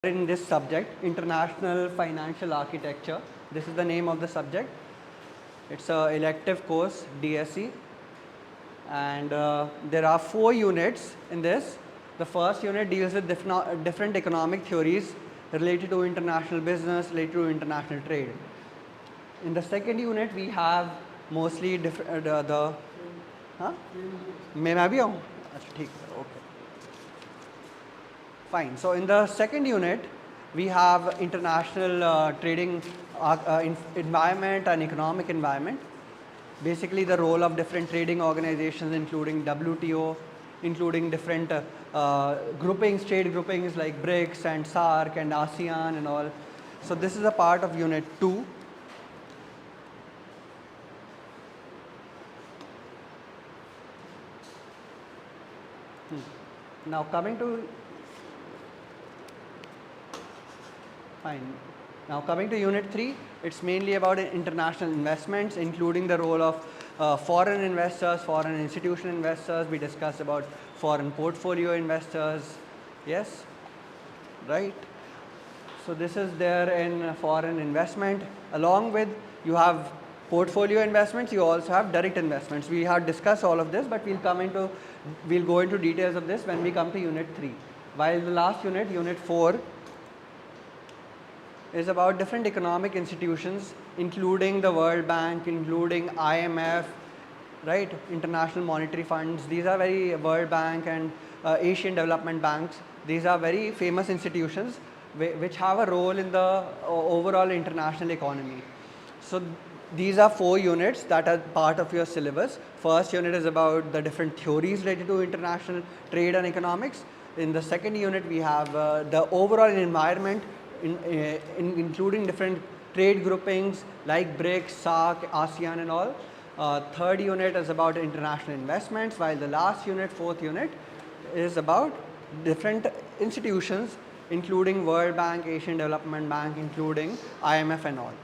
in this subject, International Financial Architecture. This is the name of the subject. It's an elective course, DSE, and there are 4 units in this. The first unit deals with different economic theories related to international business, related to international trade. In the second unit, we have mostly the हाँ मैं भी आऊँ अच्छा ठीक है okay. Fine. So in the second unit, we have international trading environment and economic environment. Basically, the role of different trading organizations, including WTO, including different groupings, trade groupings like BRICS and SAARC and ASEAN and all. So this is a part of Unit 2. Now coming to Fine. Now coming to Unit 3, it's mainly about international investments, including the role of foreign investors, foreign institutional investors. We discussed about foreign portfolio investors. Yes? Right? So this is there in foreign investment. Along with you have portfolio investments, you also have direct investments. We have discussed all of this, but we'll go into details of this when we come to Unit 3. While the last unit, Unit 4, is about different economic institutions, including the World Bank, including IMF, right? International Monetary Funds. These are very World Bank and Asian Development Banks. These are very famous institutions which have a role in the overall international economy. So these are 4 units that are part of your syllabus. First unit is about the different theories related to international trade and economics. In the second unit, we have the overall environment, including different trade groupings like BRICS, SAARC, ASEAN and all. Third unit is about international investments, while the last unit, fourth unit, is about different institutions, including World Bank, Asian Development Bank, including IMF and all.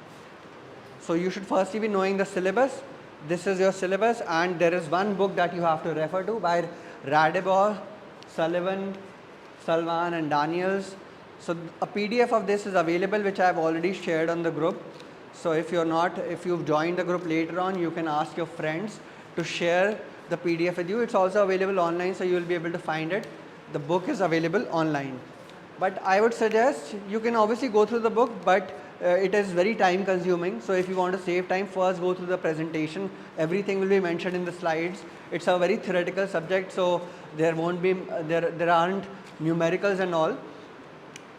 So you should firstly be knowing the syllabus. This is your syllabus, and there is one book that you have to refer to by Radebor, Sullivan, Salvan and Daniels. So a PDF of this is available, which I have already shared on the group. So if you've joined the group later on, you can ask your friends to share the PDF with you. It's also available online, so you will be able to find it. The book is available online. But I would suggest you can obviously go through the book, but it is very time consuming. So if you want to save time, first go through the presentation. Everything will be mentioned in the slides. It's a very theoretical subject, so there aren't numericals and all.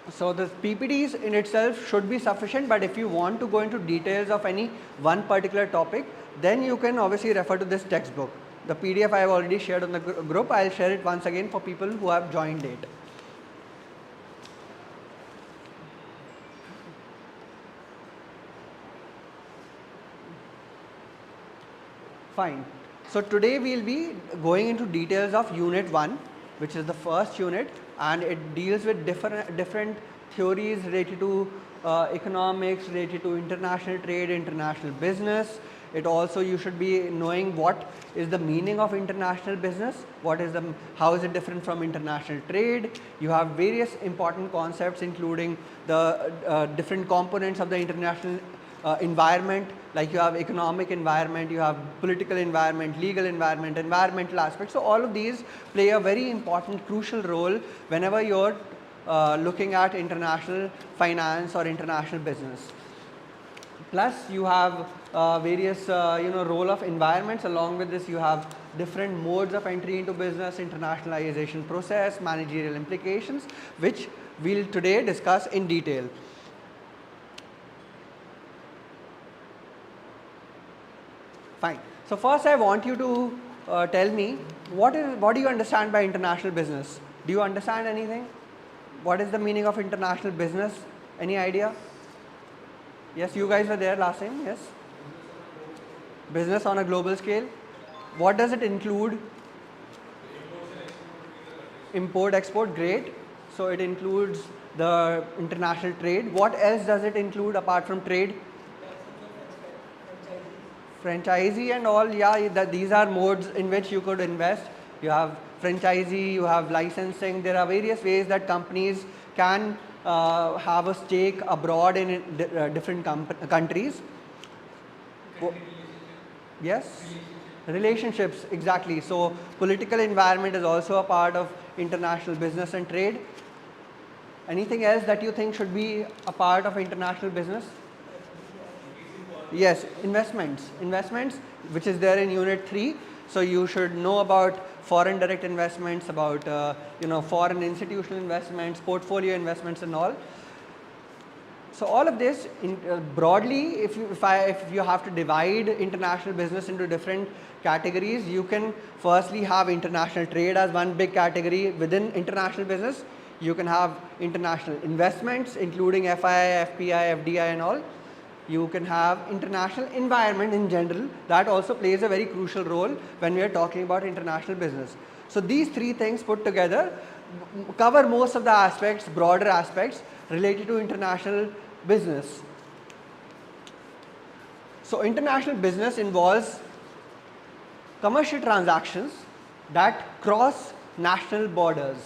So the PPTs in itself should be sufficient, but if you want to go into details of any one particular topic, then you can obviously refer to this textbook. The PDF I have already shared on the group. I'll share it once again for people who have joined it. Fine. So today we'll be going into details of Unit 1, which is the first unit, and it deals with different theories related to economics, related to international trade, international business. It also, you should be knowing what is the meaning of international business, how is it different from international trade. You have various important concepts, including the different components of the international environment, like you have economic environment, you have political environment, legal environment, environmental aspects. So all of these play a very important, crucial role whenever you're looking at international finance or international business. Plus you have various role of environments. Along with this, you have different modes of entry into business, internationalization process, managerial implications, which we'll today discuss in detail. Fine. So first I want you to tell me what do you understand by international business? Do you understand anything? What is the meaning of international business? Any idea? Yes, you guys were there last time. Yes. Business on a global scale. What does it include? Import, export. Great. So it includes the international trade. What else does it include apart from trade? Franchisee and all, yeah, these are modes in which you could invest. You have franchisee, you have licensing. There are various ways that companies can have a stake abroad in different countries. Yes? Relationships, exactly. So political environment is also a part of international business and trade. Anything else that you think should be a part of international business? Yes, investments, which is there in unit 3. So you should know about foreign direct investments, about foreign institutional investments, portfolio investments and all. So all of this broadly, if you have to divide international business into different categories, you can firstly have international trade as one big category within international business. You can have international investments, including FII, FPI, FDI and all. You can have international environment in general. That also plays a very crucial role when we are talking about international business. So these three things put together cover most of the aspects, broader aspects related to international business. So international business involves commercial transactions that cross national borders.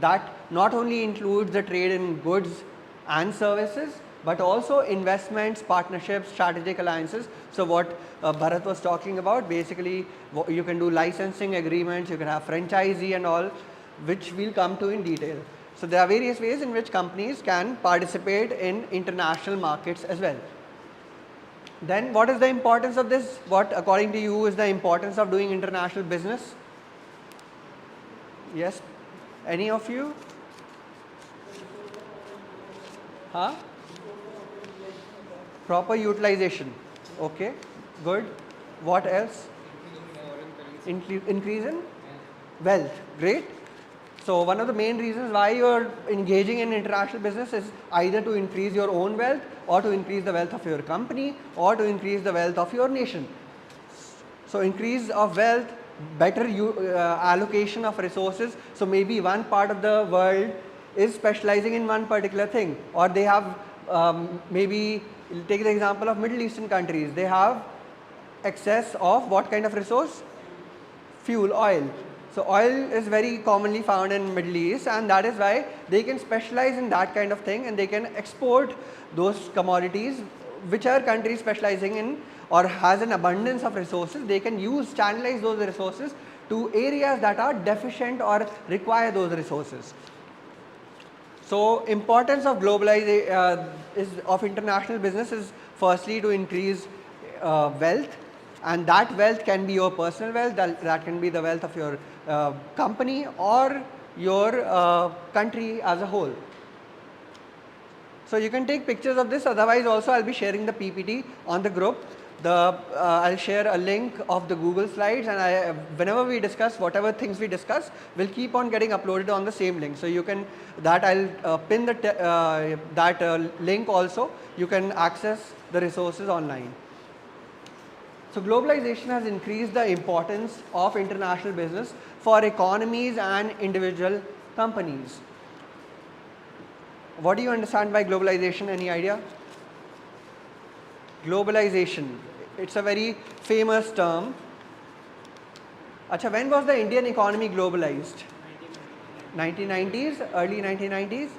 That not only includes the trade in goods and services, but also investments, partnerships, strategic alliances. So what Bharat was talking about, basically you can do licensing agreements, you can have franchisee and all, which we'll come to in detail. So there are various ways in which companies can participate in international markets as well. Then what is the importance of this? What according to you is the importance of doing international business? Yes? Any of you? Huh? Proper utilization. Okay, good. What else? Increase in wealth. Great. So one of the main reasons why you are engaging in international business is either to increase your own wealth, or to increase the wealth of your company, or to increase the wealth of your nation. So increase of wealth, better allocation of resources. So maybe one part of the world is specializing in one particular thing, or they have maybe take the example of Middle Eastern countries. They have excess of what kind of resource? Fuel, oil. So oil is very commonly found in Middle East, and that is why they can specialize in that kind of thing, and they can export those commodities. Whichever country is specializing in or has an abundance of resources, they can channelize those resources to areas that are deficient or require those resources. So importance of globalization of international business is firstly to increase wealth, and that wealth can be your personal wealth, that can be the wealth of your company or your country as a whole. So you can take pictures of this. Otherwise also I'll be sharing the PPT on the group. I'll share a link of the Google slides, and whenever we discuss whatever things we discuss, will keep on getting uploaded on the same link. So you can I'll pin that link also. You can access the resources online. So globalization has increased the importance of international business for economies and individual companies. What do you understand by globalization? Any idea? Globalization. It's a very famous term. Acha, when was the Indian economy globalized? 1990s, early 1990s.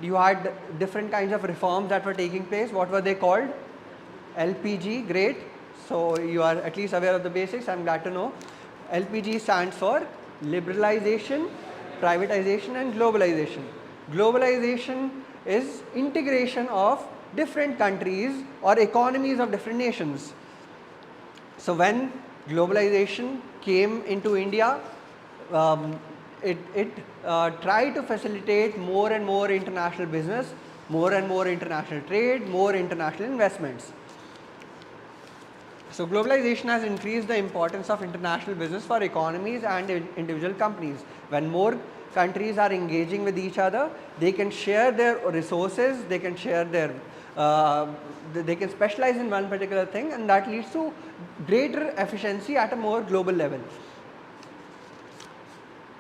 You had different kinds of reforms that were taking place. What were they called? LPG, great. So you are at least aware of the basics. I'm glad to know. LPG stands for liberalization, privatization and globalization. Globalization is integration of different countries or economies of different nations. So when globalization came into India, it tried to facilitate more and more international business, more and more international trade, more international investments. So globalization has increased the importance of international business for economies and individual companies. When more countries are engaging with each other, they can share their resources, they can share their they can specialize in one particular thing, and that leads to greater efficiency at a more global level.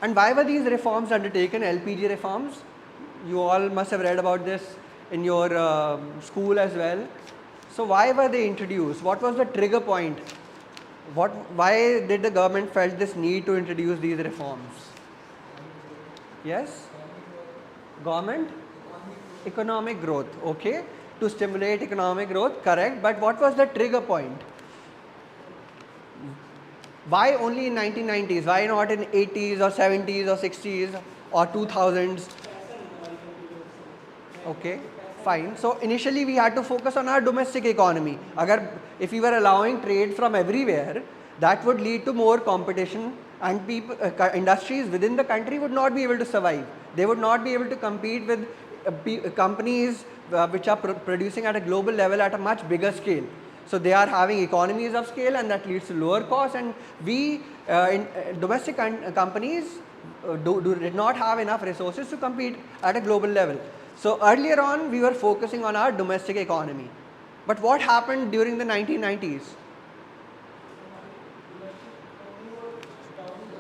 And why were these reforms undertaken, LPG reforms? You all must have read about this in your school as well. So why were they introduced? What was the trigger point? Why did the government felt this need to introduce these reforms? Yes? Government? Economic growth, okay. To stimulate economic growth, correct. But what was the trigger point? Why only in 1990s? Why not in 80s or 70s or 60s or 2000s? Okay, fine. So initially we had to focus on our domestic economy. If we were allowing trade from everywhere, that would lead to more competition, and people, industries within the country would not be able to survive. They would not be able to compete with companies which are producing at a global level at a much bigger scale. So they are having economies of scale, and that leads to lower costs, and we in domestic companies did not have enough resources to compete at a global level. So earlier on we were focusing on our domestic economy. But what happened during the 1990s?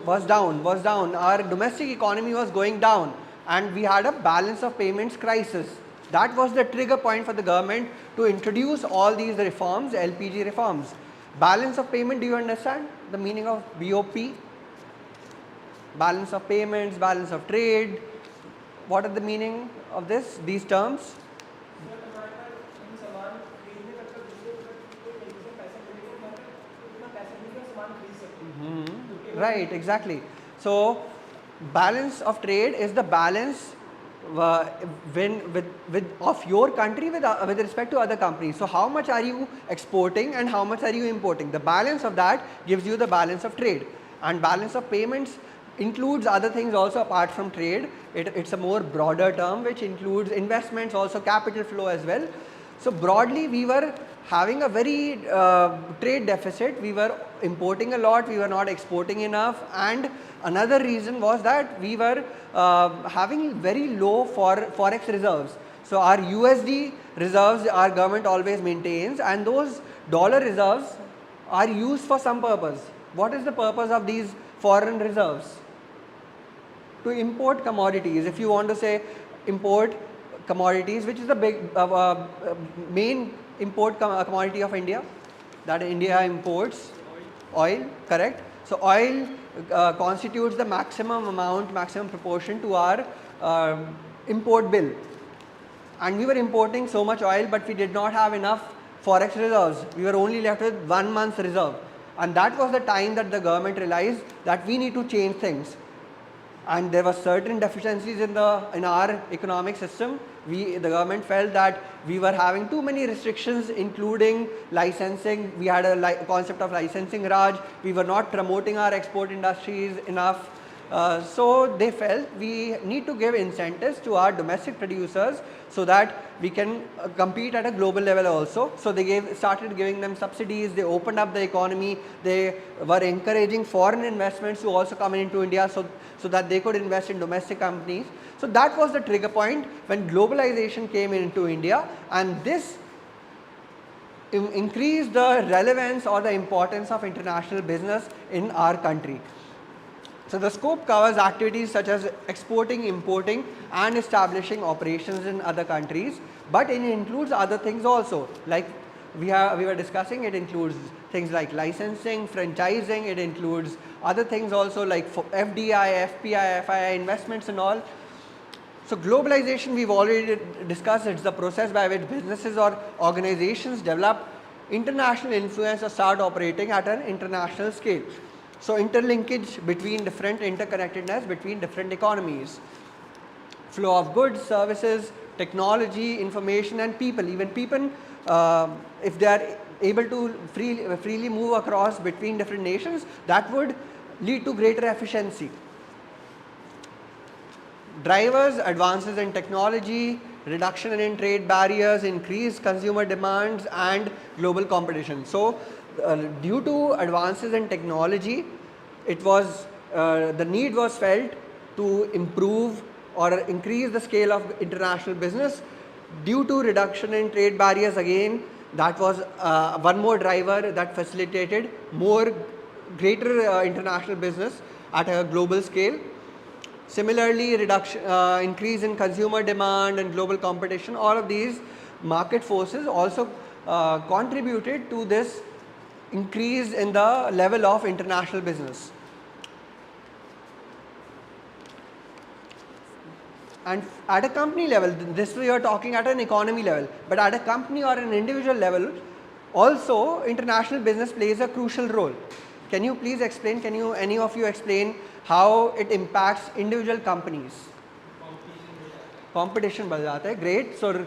Was down. Our domestic economy was going down, and we had a balance of payments crisis. That was the trigger point for the government to introduce all these reforms, LPG reforms. Balance of payment, do you understand the meaning of BOP? Balance of payments, balance of trade. What are the meaning of these terms? Right, exactly. So balance of trade is the balance of your country with respect to other countries. So how much are you exporting and how much are you importing? The balance of that gives you the balance of trade. And balance of payments includes other things also apart from trade. It's a more broader term which includes investments, also capital flow as well. So broadly we were having a very trade deficit. We were importing a lot, we were not exporting enough, and another reason was that we were having very low forex reserves. So our USD reserves our government always maintains, and those dollar reserves are used for some purpose. What is the purpose of these foreign reserves? To import commodities. If you want to say import commodities, which is the big main import commodity of India, that India imports? Oil, correct. So oil constitutes the maximum proportion to our import bill, and we were importing so much oil, but we did not have enough forex reserves. We were only left with 1 month's reserve, and that was the time that the government realized that we need to change things. And there were certain deficiencies in our economic system. The government felt that we were having too many restrictions, including licensing. We had a concept of licensing Raj. We were not promoting our export industries enough. So they felt we need to give incentives to our domestic producers so that we can compete at a global level also. So they started giving them subsidies. They opened up the economy. They were encouraging foreign investments to also come into India so that they could invest in domestic companies. So that was the trigger point when globalization came into India, and this increased the relevance or the importance of international business in our country. So the scope covers activities such as exporting, importing, and establishing operations in other countries, but it includes other things also. Like we were discussing, it includes things like licensing, franchising. It includes other things also like FDI, FPI, FII investments and all. So globalization, we've already discussed. It's the process by which businesses or organizations develop international influence or start operating at an international scale. So interlinkage between interconnectedness between different economies. Flow of goods, services, technology, information, and people. Even people, if they are able to freely move across between different nations, that would lead to greater efficiency. Drivers, advances in technology, reduction in trade barriers, increased consumer demands, and global competition. So due to advances in technology, it was the need was felt to improve or increase the scale of international business. Due to reduction in trade barriers, again, that was one more driver that facilitated greater international business at a global scale. Similarly, increase in consumer demand and global competition, all of these market forces also contributed to this increase in the level of international business. And at a company level, this we are talking at an economy level, but at a company or an individual level, also international business plays a crucial role. Can you please explain, any of you explain how it impacts individual companies? Competition बढ़ जाता है, great. So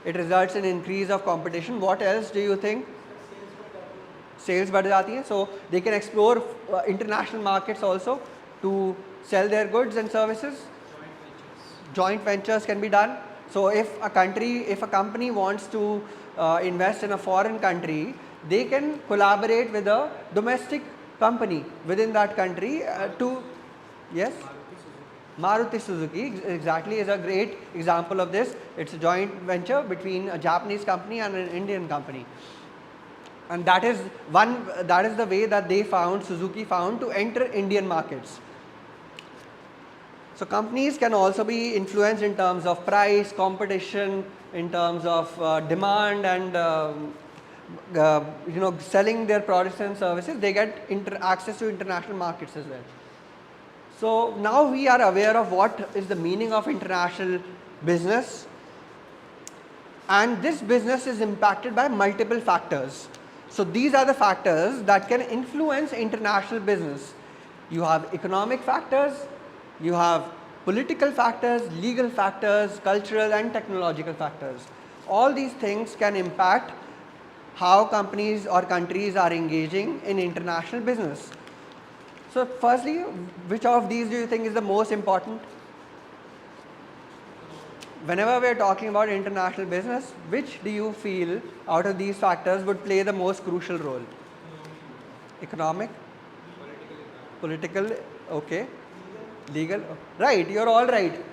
it results in increase of competition. What else do you think? Sales बढ़ जाती है. So they can explore international markets also to sell their goods and services. Joint ventures can be done. So if a company wants to invest in a foreign country, they can collaborate with a domestic company within that country to, yes? Maruti Suzuki exactly is a great example of this. It's a joint venture between a Japanese company and an Indian company. And that is the way that Suzuki found to enter Indian markets. So companies can also be influenced in terms of price, competition, in terms of demand and selling their products and services. They get access to international markets as well. So now we are aware of what is the meaning of international business, and this business is impacted by multiple factors. So these are the factors that can influence international business. You have economic factors, you have political factors, legal factors, cultural and technological factors. All these things can impact how companies or countries are engaging in international business. So firstly, which of these do you think is the most important? Whenever we are talking about international business, which do you feel out of these factors would play the most crucial role? Economic? Political? Okay. Legal? Right, you're all right.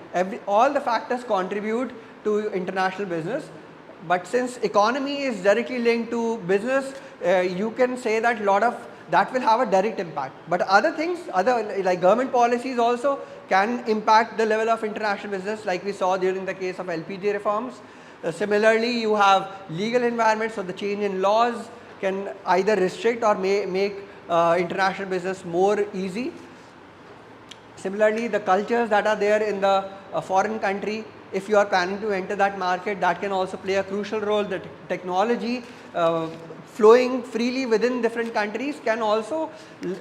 All the factors contribute to international business. But since economy is directly linked to business, you can say that that will have a direct impact. But other things, like government policies also can impact the level of international business, like we saw during the case of LPG reforms. Similarly, you have legal environment, so the change in laws can either restrict or make international business more easy. Similarly, the cultures that are there in the foreign country, if you are planning to enter that market, that can also play a crucial role. The technology flowing freely within different countries can also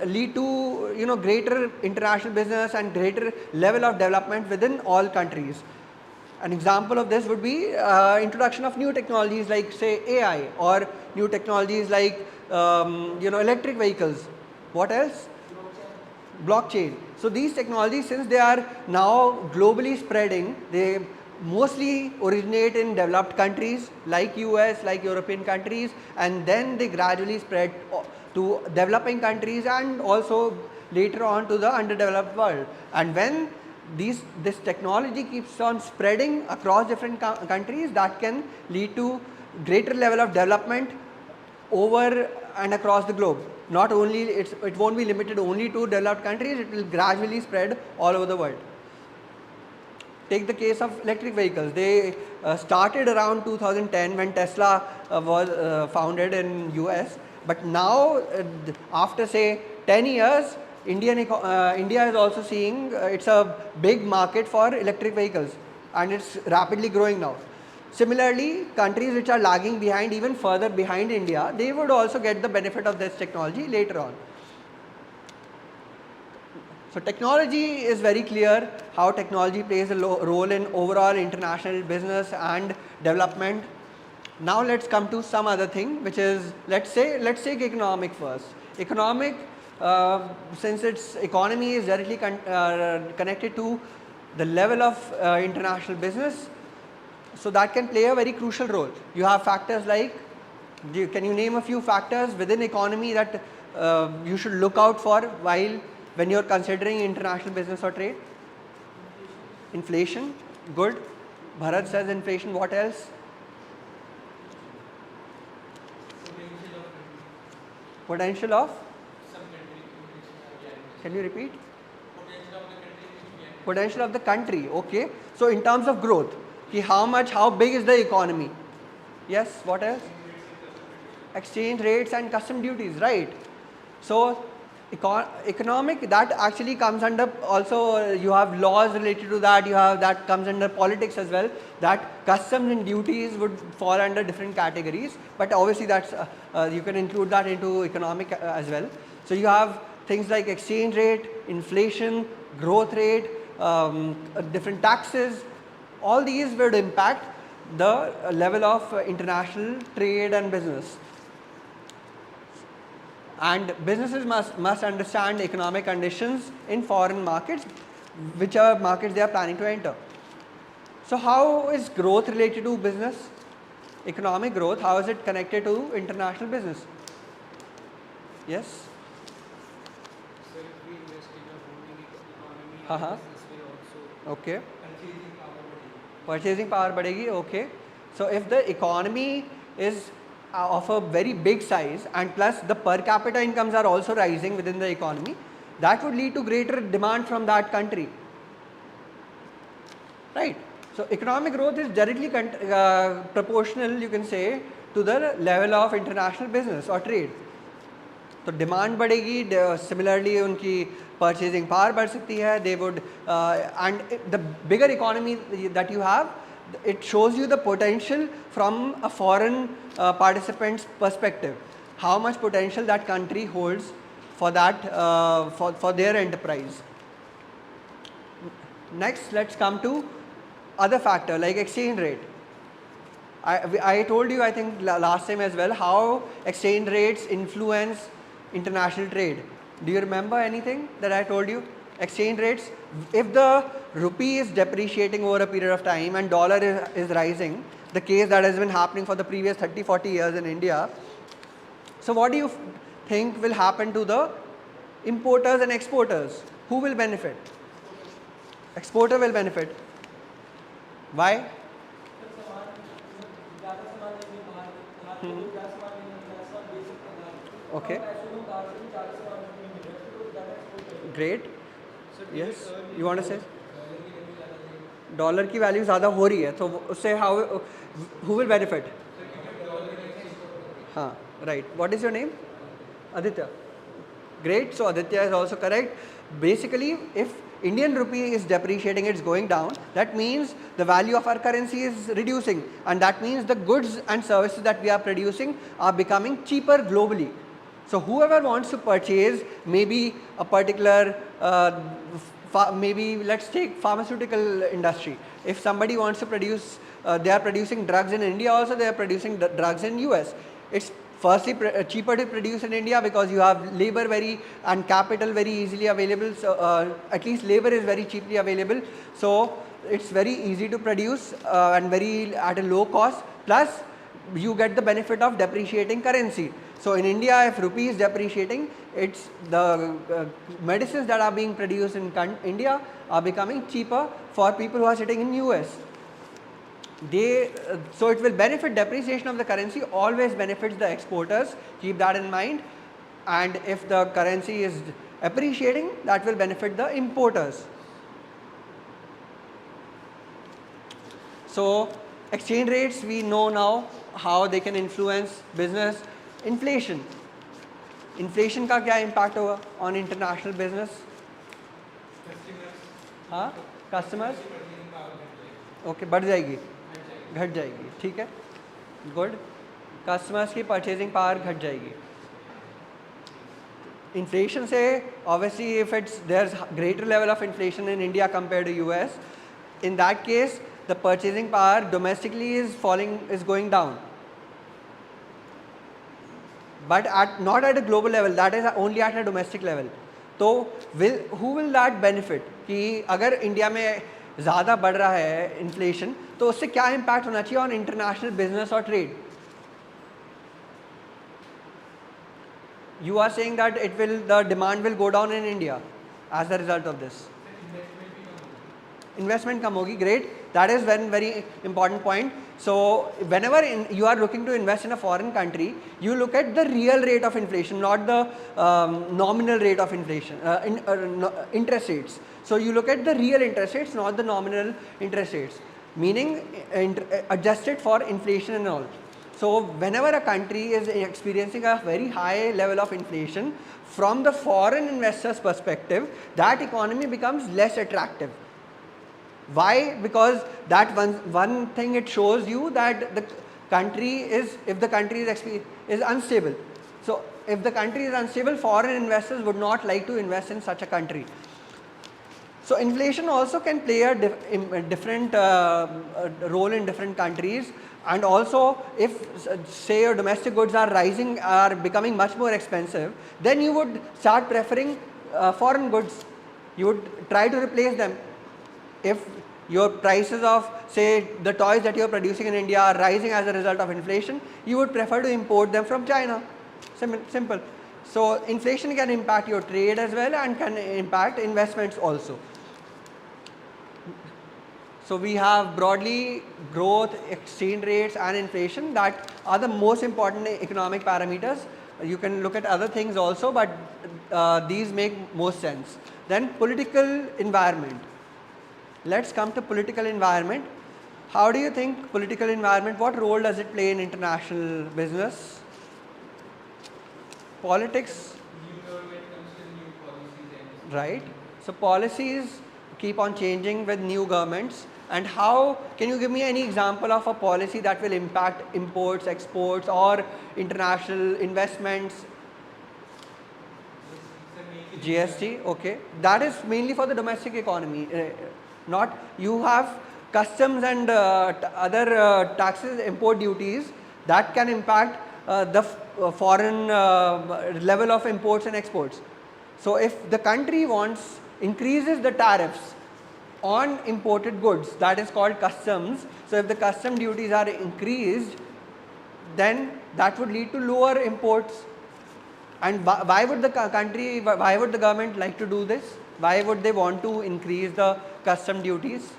lead to greater international business and greater level of development within all countries. An example of this would be introduction of new technologies like say AI, or new technologies like electric vehicles. What else? Blockchain. So these technologies, since they are now globally spreading, they mostly originate in developed countries like US, like European countries, and then they gradually spread to developing countries and also later on to the underdeveloped world. And when this technology keeps on spreading across different countries, that can lead to greater level of development over and across the globe. Not only it won't be limited only to developed countries, it will gradually spread all over the world. Take the case of electric vehicles. They started around 2010 when Tesla was founded in US, but now after say 10 years, India is also seeing it's a big market for electric vehicles, and it's rapidly growing now. Similarly, countries which are lagging behind, even further behind India, they would also get the benefit of this technology later on. So technology is very clear how technology plays a role in overall international business and development. Now let's come to some other thing, which is let's take economic first. Economic, since its economy is directly connected to the level of international business, so that can play a very crucial role. You have factors like, can you name a few factors within economy that you should look out for when you're considering international business or trade? Inflation, good. Bharat says inflation. What else? Potential of? Can you repeat? Potential of the country. Okay. So in terms of growth, how big is the economy? Yes. What else? Exchange rates and custom duties. Right. So Economic, that actually comes under also, you have laws related to that, you have that comes under politics as well, that customs and duties would fall under different categories, but obviously that's you can include that into economic as well. So you have things like exchange rate, inflation, growth rate, different taxes, all these would impact the level of international trade and business. And businesses must understand economic conditions in foreign markets, whichever markets they are planning to enter. So how is growth related to business? Economic growth, how is it connected to international business? Yes? So if we invest in a booming economy, business will also Okay. purchasing power. Purchasing power badegi, okay. So if the economy is of a very big size and plus the per capita incomes are also rising within the economy, that would lead to greater demand from that country, right? So economic growth is directly proportional, you can say, to the level of international business or trade. तो demand बढ़ेगी, similarly उनकी purchasing power बढ़ सकती है, they would and the bigger economy that you have, it shows you the potential from a foreign participant's perspective, how much potential that country holds for that for their enterprise. Next, let's come to other factor like exchange rate. I told you, I think last time as well, how exchange rates influence international trade. Do you remember anything that I told you? Exchange rates, if the rupee is depreciating over a period of time and dollar is rising, the case that has been happening for the previous 30-40 years in India, so what do you think will happen to the importers and exporters? Who will benefit? Exporter will benefit. Why? Okay. Great. Yes. You want to say? Dollar की value ज़्यादा हो रही है तो उससे how who will benefit? हाँ, right. What is your name? Aditya. Great. So Aditya is also correct. Basically, if Indian rupee is depreciating, it's going down, that means the value of our currency is reducing, and that means the goods and services that we are producing are becoming cheaper globally. So whoever wants to purchase maybe a particular maybe let's take pharmaceutical industry. If somebody wants to produce, they are producing drugs in India also, they are producing drugs in US. It's firstly cheaper to produce in India because you have labor and capital very easily available. So at least labor is very cheaply available. So it's very easy to produce and very at a low cost. Plus you get the benefit of depreciating currency. So in India, if rupee is depreciating, it's the medicines that are being produced in India are becoming cheaper for people who are sitting in US. So it will benefit, depreciation of the currency always benefits the exporters, keep that in mind, and if the currency is appreciating, that will benefit the importers. So exchange rates, we know now how they can influence business. Inflation का क्या impact होगा on international business? हाँ, customers okay, बढ़ जाएगी, घट जाएगी, ठीक है, गुड. कस्टमर्स की परचेजिंग पावर घट जाएगी. इन्फ्लेशन से obviously if there's greater level of inflation in India compared to US, in that case the purchasing power domestically is going down, but not at a global level, that is only at a domestic level. तो who will that benefit? कि अगर India में ज़्यादा बढ़ रहा है inflation, तो उससे क्या इम्पैक्ट होना चाहिए ऑन इंटरनेशनल बिजनेस और trade? You are saying that the demand will go down in India as a result of this. Investment कम होगी. Great. That is one very important point. So whenever you are looking to invest in a foreign country, you look at the real rate of inflation, not the nominal rate of inflation, interest rates. So you look at the real interest rates, not the nominal interest rates, meaning adjusted for inflation and all. So whenever a country is experiencing a very high level of inflation, from the foreign investors' perspective, that economy becomes less attractive. Why? Because that one thing it shows you that the country is, if the country is unstable. So if the country is unstable, foreign investors would not like to invest in such a country. So inflation also can play a different role in different countries, and also if say your domestic goods are rising, are becoming much more expensive, then you would start preferring foreign goods. You would try to replace them. If your prices of say the toys that you are producing in India are rising as a result of inflation, you would prefer to import them from China. Simple. So inflation can impact your trade as well and can impact investments also. So we have broadly growth, exchange rates and inflation that are the most important economic parameters. You can look at other things also, but these make most sense. Then political environment. Let's come to political environment. How do you think political environment, what role does it play in international business? Politics. New government comes with new policies and Right. So policies keep on changing with new governments. And how, can you give me any example of a policy that will impact imports, exports or international investments? GST, okay. That is mainly for the domestic economy. Not, you have customs and other taxes, import duties that can impact the foreign level of imports and exports. So if the country increases the tariffs on imported goods, that is called customs. So if the custom duties are increased, then that would lead to lower imports. And why would the country, why would the government like to do this? Why would they want to increase the custom duties?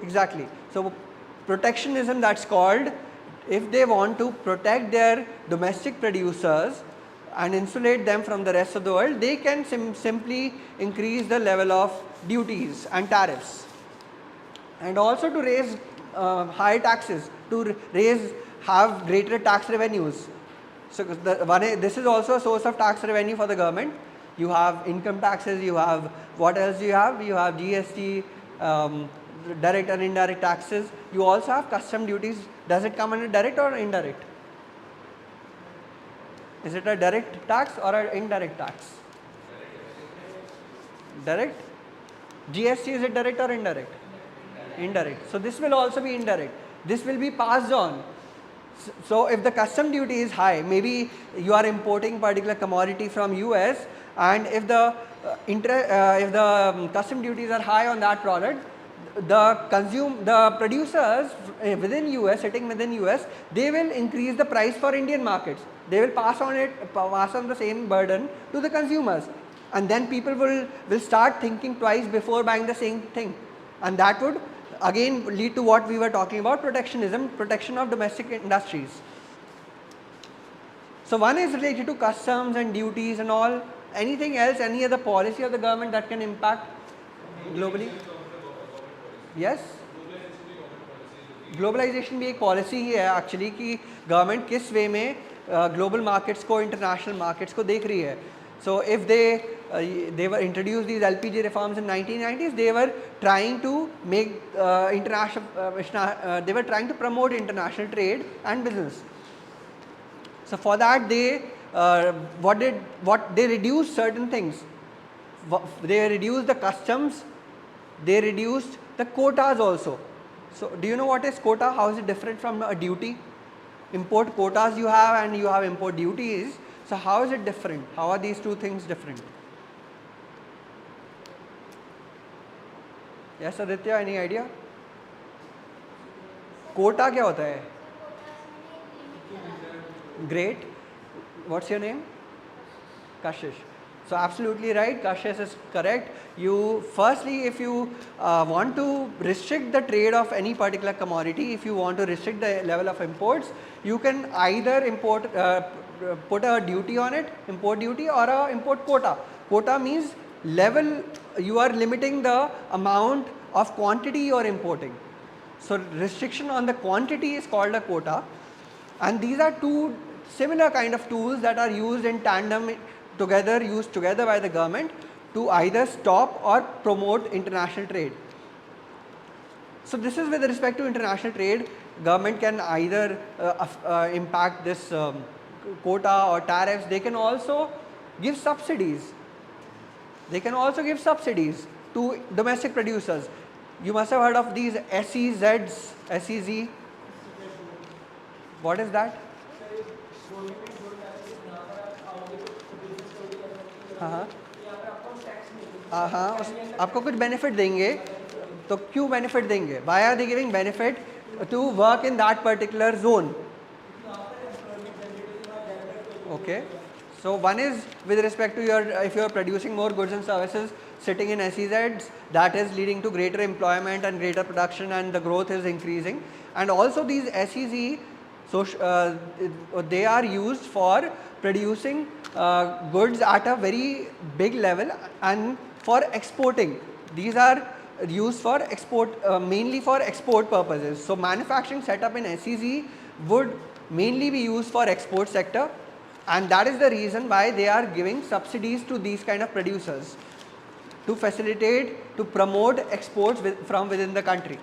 Exactly. So protectionism, that's called. If they want to protect their domestic producers and insulate them from the rest of the world, they can simply increase the level of duties and tariffs, and also to raise high taxes, to have greater tax revenues. So this is also a source of tax revenue for the government. You have income taxes, you have, what else do you have? You have GST, direct and indirect taxes. You also have custom duties. Does it come under direct or indirect? Is it a direct tax or an indirect tax? Direct. GST, is it direct or indirect? Indirect. So this will also be indirect. This will be passed on. So if the custom duty is high, maybe you are importing particular commodity from US, and if the custom duties are high on that product, the producers within US, sitting within US, they will increase the price for Indian markets. They will pass on the same burden to the consumers, and then people will start thinking twice before buying the same thing, and that would again lead to what we were talking about, protectionism, protection of domestic industries. So one is related to customs and duties and all. Anything else, any other policy of the government that can impact globally? Yes, globalization भी एक policy ही है actually कि government किस वे में global markets को, international markets को देख रही है. So if they were introduced these LPG reforms in 1990s, they were trying to make they were trying to promote international trade and business. So for that they reduced certain things. They reduced the customs, they reduced the quotas also. So do you know what is quota? How is it different from a duty? Import quotas you have and you have import duties. So how is it different? How are these two things different? Yes, Aditya, any idea? Quota क्या होता है? Great. What's your name? Kashish. So absolutely right, Kashish is correct. You firstly, if you want to restrict the trade of any particular commodity, if you want to restrict the level of imports, you can either put a duty on it, import duty, or a import quota. Quota means level, you are limiting the amount of quantity you are importing. So restriction on the quantity is called a quota, and these are two similar kind of tools that are used in tandem together, used together by the government to either stop or promote international trade. So this is with respect to international trade. Government can either impact this quota or tariffs. They can also give subsidies. They can also give subsidies to domestic producers. You must have heard of these SEZs, SEZ. What is that? हाँ हाँ आपको कुछ benefit देंगे तो क्यों benefit देंगे? Why are they giving benefit to work in that particular zone? Okay. So one is with respect to your, if you are producing more goods and services sitting in SEZs, that is leading to greater employment and greater production, and the growth is increasing. And also these SEZ, so they are used for producing goods at a very big level and for exporting. These are used for export, mainly for export purposes. So manufacturing setup in SEZ would mainly be used for export sector, and that is the reason why they are giving subsidies to these kind of producers to facilitate, to promote exports from within the country.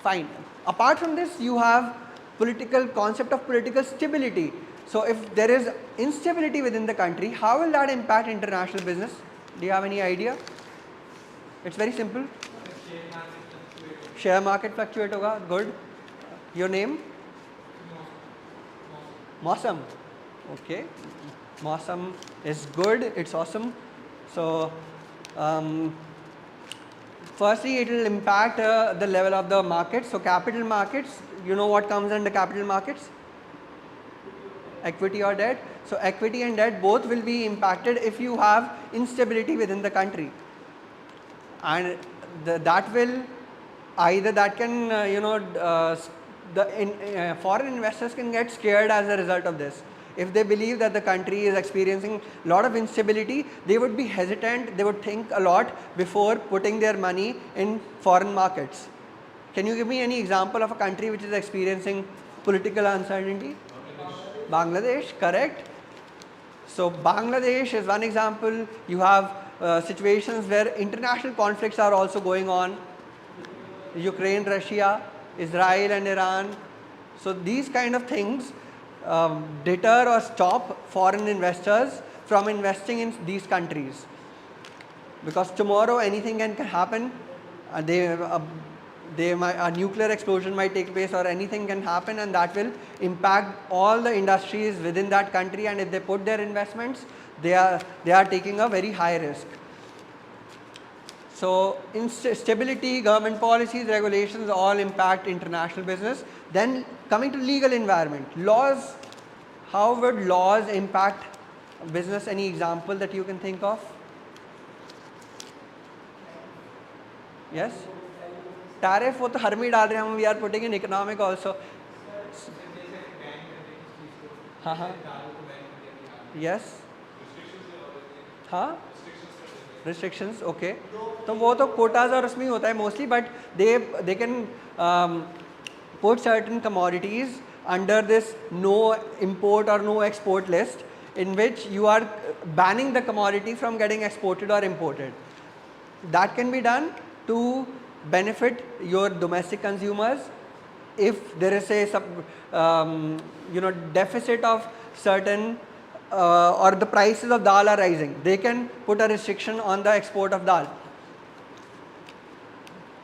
Fine. Apart from this, you have political concept of political stability. So if there is instability within the country, how will that impact international business? Do you have any idea? It's very simple. Share market fluctuate hoga. Good. Your name? Mausam. Okay. Mausam is good. It's awesome. So firstly, it will impact the level of the market. So capital markets, you know what comes under capital markets? Equity or debt. So equity and debt both will be impacted if you have instability within the country, and that will either that can foreign investors can get scared as a result of this. If they believe that the country is experiencing a lot of instability, they would be hesitant, they would think a lot before putting their money in foreign markets. Can you give me any example of a country which is experiencing political uncertainty? Bangladesh, correct. So Bangladesh is one example. You have situations where international conflicts are also going on. Ukraine, Russia, Israel and Iran. So these kind of things deter or stop foreign investors from investing in these countries, because tomorrow anything can happen. A nuclear explosion might take place, or anything can happen, and that will impact all the industries within that country. And if they put their investments, they are taking a very high risk. So stability, government policies, regulations all impact international business. Then coming to legal environment, laws. How would laws impact business? Any example that you can think of? Yes? Tariff, वो तो हर में डाल रहे हैं हम. We are putting in economic also. हाँ हाँ. Yes. हाँ. Restrictions, okay. तो वो तो quotas और उसमें ही होता है mostly, but they can put certain commodities under this no import or no export list, in which you are banning the commodity from getting exported or imported. That can be done to benefit your domestic consumers. If there is a deficit of certain or the prices of dal are rising, they can put a restriction on the export of dal,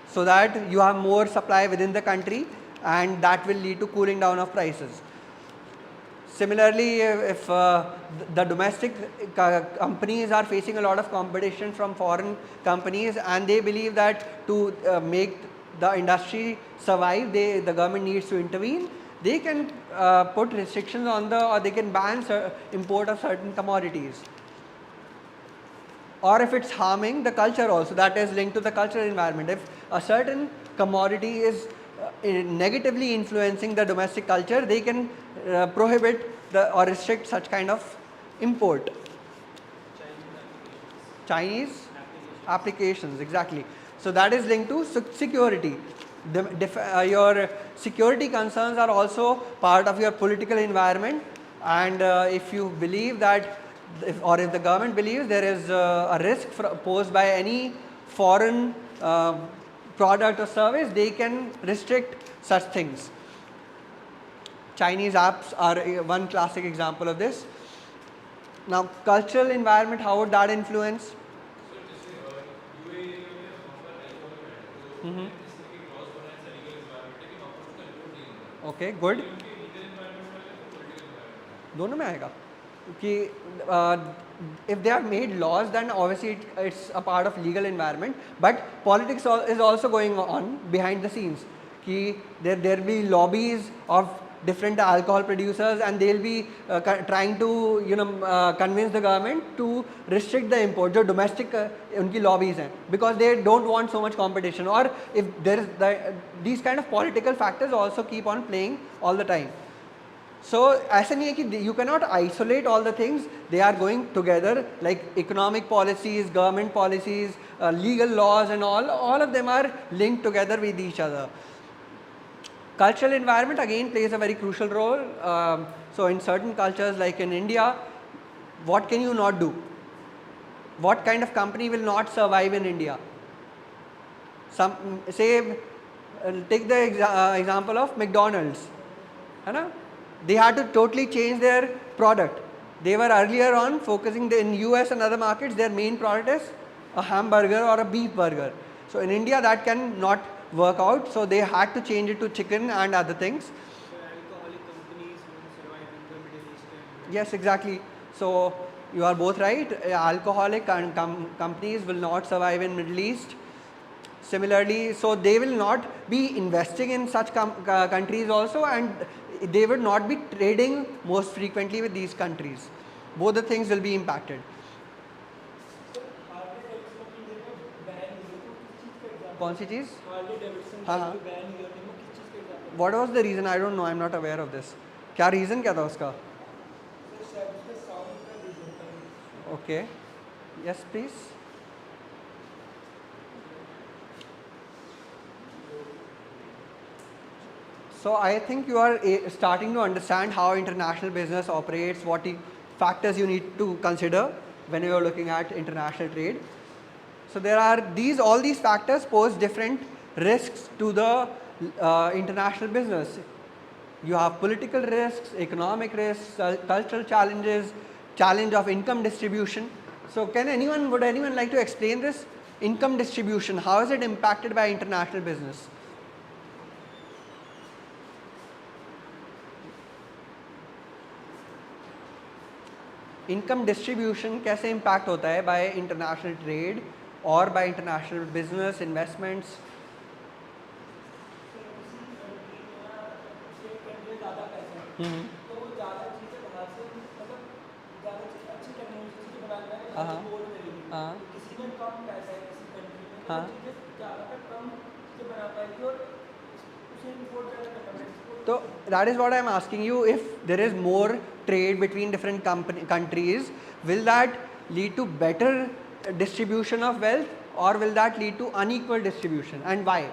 so that you have more supply within the country, and that will lead to cooling down of prices. Similarly, if the domestic companies are facing a lot of competition from foreign companies, and they believe that to make the industry survive, the government needs to intervene, they can put restrictions on or they can ban import of certain commodities. Or if it's harming the culture also, that is linked to the cultural environment. If a certain commodity is negatively influencing the domestic culture, they can prohibit or restrict such kind of import. Chinese applications, exactly. So that is linked to security. Your security concerns are also part of your political environment, and if you believe that, if the government believes there is a risk posed by any foreign product or service, they can restrict such things. Chinese apps are one classic example of this. Now, cultural environment, how would that influence? Mm-hmm. Okay, good. दोनों में आएगा कि if they have made laws, then obviously it's a part of legal environment, but politics is also going on behind the scenes. कि there will be lobbies of different alcohol producers, and they'll be trying to convince the government to restrict the import. जो domestic उनकी lobbies हैं, because they don't want so much competition. Or if there is these kind of political factors also keep on playing all the time. So ऐसा नहीं है कि you cannot isolate all the things. They are going together, like economic policies, government policies, legal laws, and all of them are linked together with each other. Cultural environment again plays a very crucial role. So in certain cultures, like in India, what can you not do? What kind of company will not survive in India? Take the example of McDonald's. They had to totally change their product. They were earlier on focusing in US and other markets, their main product is a hamburger or a beef burger. So in India that can not work out, so they had to change it to chicken and other things. So alcoholic companies won't survive in the Middle East. Yes, exactly. So you are both right. Alcoholic companies will not survive in Middle East. Similarly, so they will not be investing in such countries also, and they would not be trading most frequently with these countries. Both the things will be impacted. कौन सी चीज़? हाँ. What was the reason? I don't know. I'm not aware of this. क्या reason क्या था उसका? Okay. Yes, please. So I think you are starting to understand how international business operates, what factors you need to consider when you are looking at international trade. So there are all these factors pose different risks to the international business. You have political risks, economic risks, cultural challenges, challenge of income distribution. So would anyone like to explain this? Income distribution, how is it impacted by international business? Income distribution कैसे impact होता है bye international trade और bye international business investments? So that is what I am asking you. If there is more trade between different countries, will that lead to better distribution of wealth, or will that lead to unequal distribution, and why?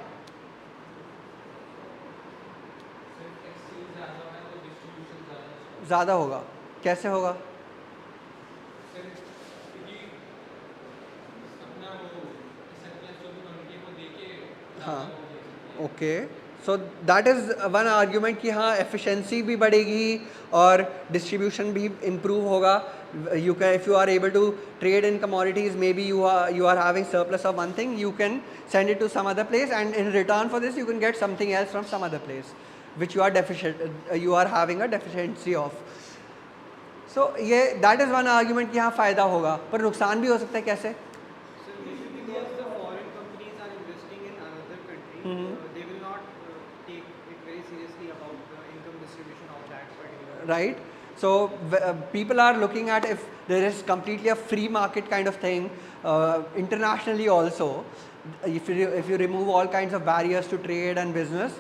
ज़्यादा होगा. कैसे होगा? हाँ. Okay. So that is one argument कि हाँ efficiency भी बढ़ेगी और distribution भी improve होगा. If you are able to trade in commodities, maybe you are having surplus of one thing, you can send it to some other place, and in return for this you can get something else from some other place which you are having a deficiency of. So that is one argument कि हाँ फायदा होगा, पर नुकसान भी हो सकता है. कैसे? Because the foreign companies are investing in another country, they will not take it very seriously about the income distribution of that particular. Right. So people are looking at if there is completely a free market kind of thing internationally also. If you remove all kinds of barriers to trade and business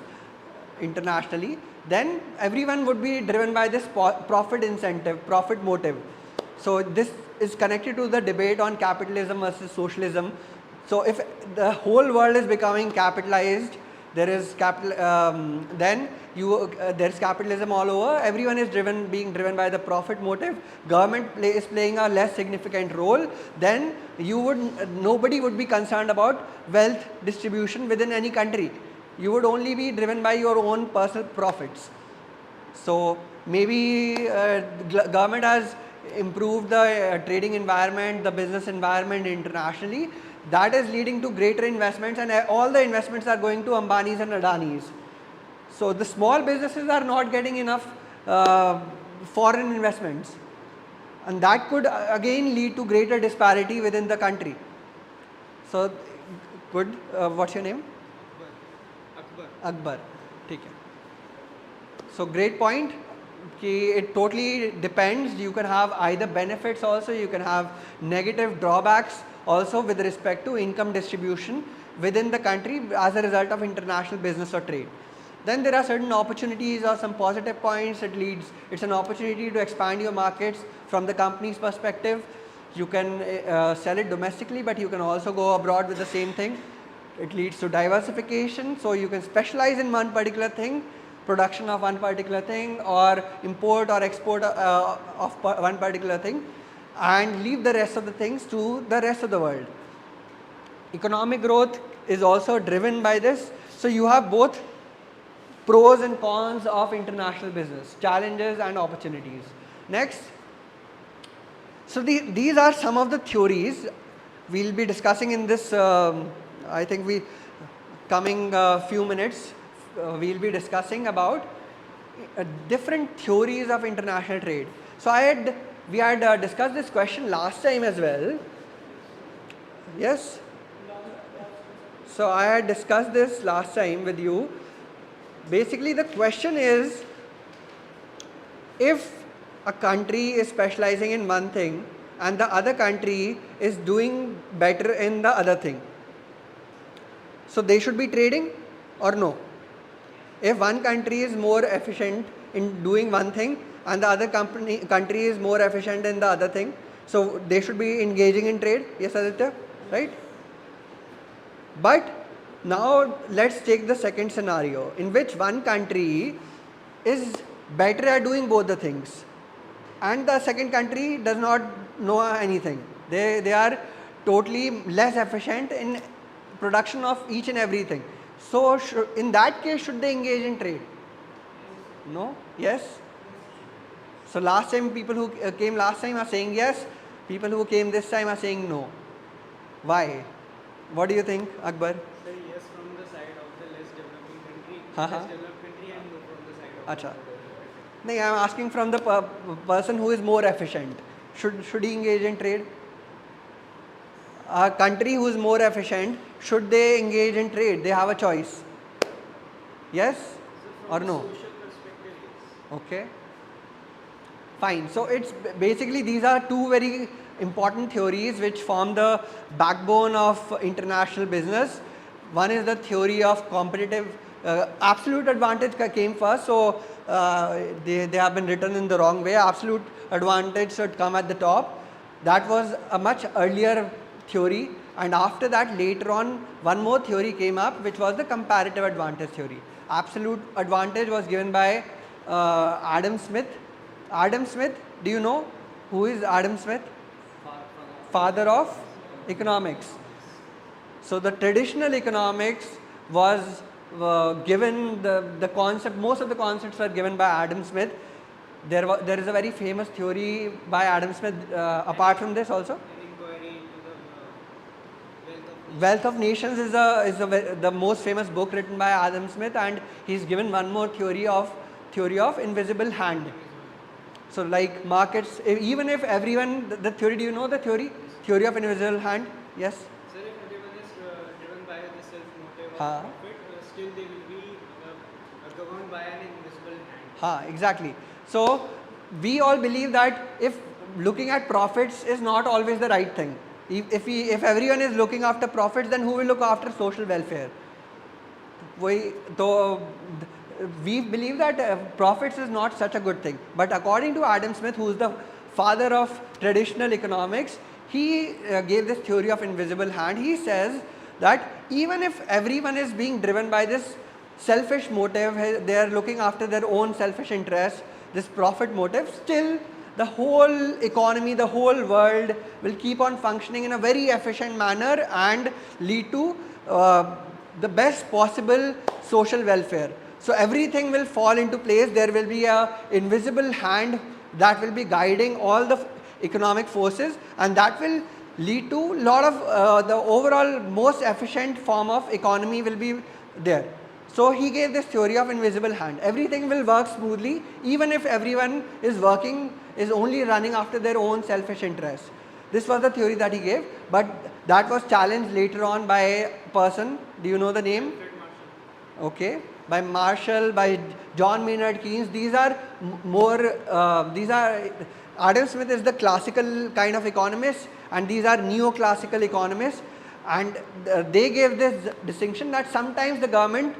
internationally, then everyone would be driven by this profit incentive, profit motive. So this is connected to the debate on capitalism versus socialism. So if the whole world is becoming capitalized, there is then there's capitalism all over. Everyone is being driven by the profit motive. Government is playing a less significant role. Then nobody would be concerned about wealth distribution within any country. You would only be driven by your own personal profits. So maybe government has improved the trading environment, the business environment internationally. That is leading to greater investments, and all the investments are going to Ambani's and Adani's. So the small businesses are not getting enough foreign investments, and that could again lead to greater disparity within the country. So good. What's your name? Akbar. ठीक है. So great point. It totally depends. You can have either benefits also, you can have negative drawbacks also with respect to income distribution within the country as a result of international business or trade. Then there are certain opportunities or some positive points. It's an opportunity to expand your markets from the company's perspective. You can sell it domestically, but you can also go abroad with the same thing. It leads to diversification, so you can specialize in one particular thing, production of one particular thing, or import or export of one particular thing, and leave the rest of the things to the rest of the world. Economic growth is also driven by this. So you have both pros and cons of international business, challenges and opportunities. Next. So these are some of the theories we'll be discussing in this, I think coming few minutes, we'll be discussing about different theories of international trade. So we had discussed this question last time as well. Yes? So I had discussed this last time with you. Basically the question is, if a country is specializing in one thing and the other country is doing better in the other thing, so they should be trading or no? If one country is more efficient in doing one thing and the other country is more efficient in the other thing, so they should be engaging in trade. Yes, Aditya? Right? But now let's take the second scenario in which one country is better at doing both the things and the second country does not know anything. They are totally less efficient in production of each and everything. So in that case, should they engage in trade? No? Yes? So last time, people who came last time are saying yes, people who came this time are saying no. Why? What do you think, Akbar? Sir, yes, from the side of the less developing country, less developed country, and no from the side of Achha. the developed country. No, I am asking from the person who is more efficient. Should he engage in trade? A country who is more efficient, should they engage in trade? They have a choice. Yes or no? Social perspective, yes. Okay. Fine. So it's basically these are two very important theories which form the backbone of international business. One is the theory of competitive absolute advantage came first, so they have been written in the wrong way. Absolute advantage should come at the top. That was a much earlier theory, and after that later on one more theory came up which was the comparative advantage theory. Absolute advantage was given by Adam Smith. Adam Smith, do you know who is Adam Smith? Father of economics. So the traditional economics was given the concept, most of the concepts were given by Adam Smith. There is a very famous theory by Adam Smith apart from this also. Inquiry into the Wealth of Nations is the most famous book written by Adam Smith, and he's given one more theory of invisible hand. So like markets, even if everyone, the theory, do you know the theory of invisible hand? Yes? Sir, if everyone is driven by the self-motive of profit, still they will be governed by an invisible hand. Exactly. So we all believe that if looking at profits is not always the right thing. If everyone is looking after profits, then who will look after social welfare? We believe that profits is not such a good thing. But according to Adam Smith, who is the father of traditional economics, he gave this theory of invisible hand. He says that even if everyone is being driven by this selfish motive, they are looking after their own selfish interests, this profit motive, still the whole economy, the whole world will keep on functioning in a very efficient manner and lead to the best possible social welfare. So everything will fall into place. There will be a invisible hand that will be guiding all the economic forces, and that will lead to a lot of the overall most efficient form of economy will be there. So he gave this theory of invisible hand. Everything will work smoothly even if everyone is only running after their own selfish interests. This was the theory that he gave, but that was challenged later on by a person. Do you know the name? Okay, by Marshall, by John Maynard Keynes. These are Adam Smith is the classical kind of economist, and these are neoclassical economists, and they gave this distinction that sometimes the government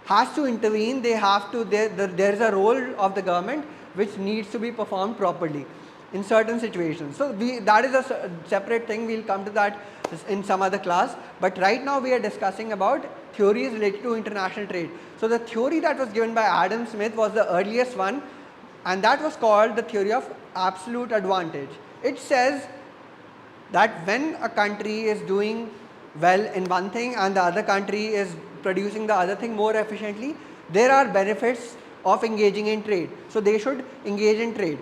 has to intervene. There is a role of the government which needs to be performed properly in certain situations. So that is a separate thing. We'll come to that in some other class, but right now we are discussing about theories related to international trade. So the theory that was given by Adam Smith was the earliest one, and that was called the theory of absolute advantage. It says that when a country is doing well in one thing and the other country is producing the other thing more efficiently, there are benefits of engaging in trade. So they should engage in trade.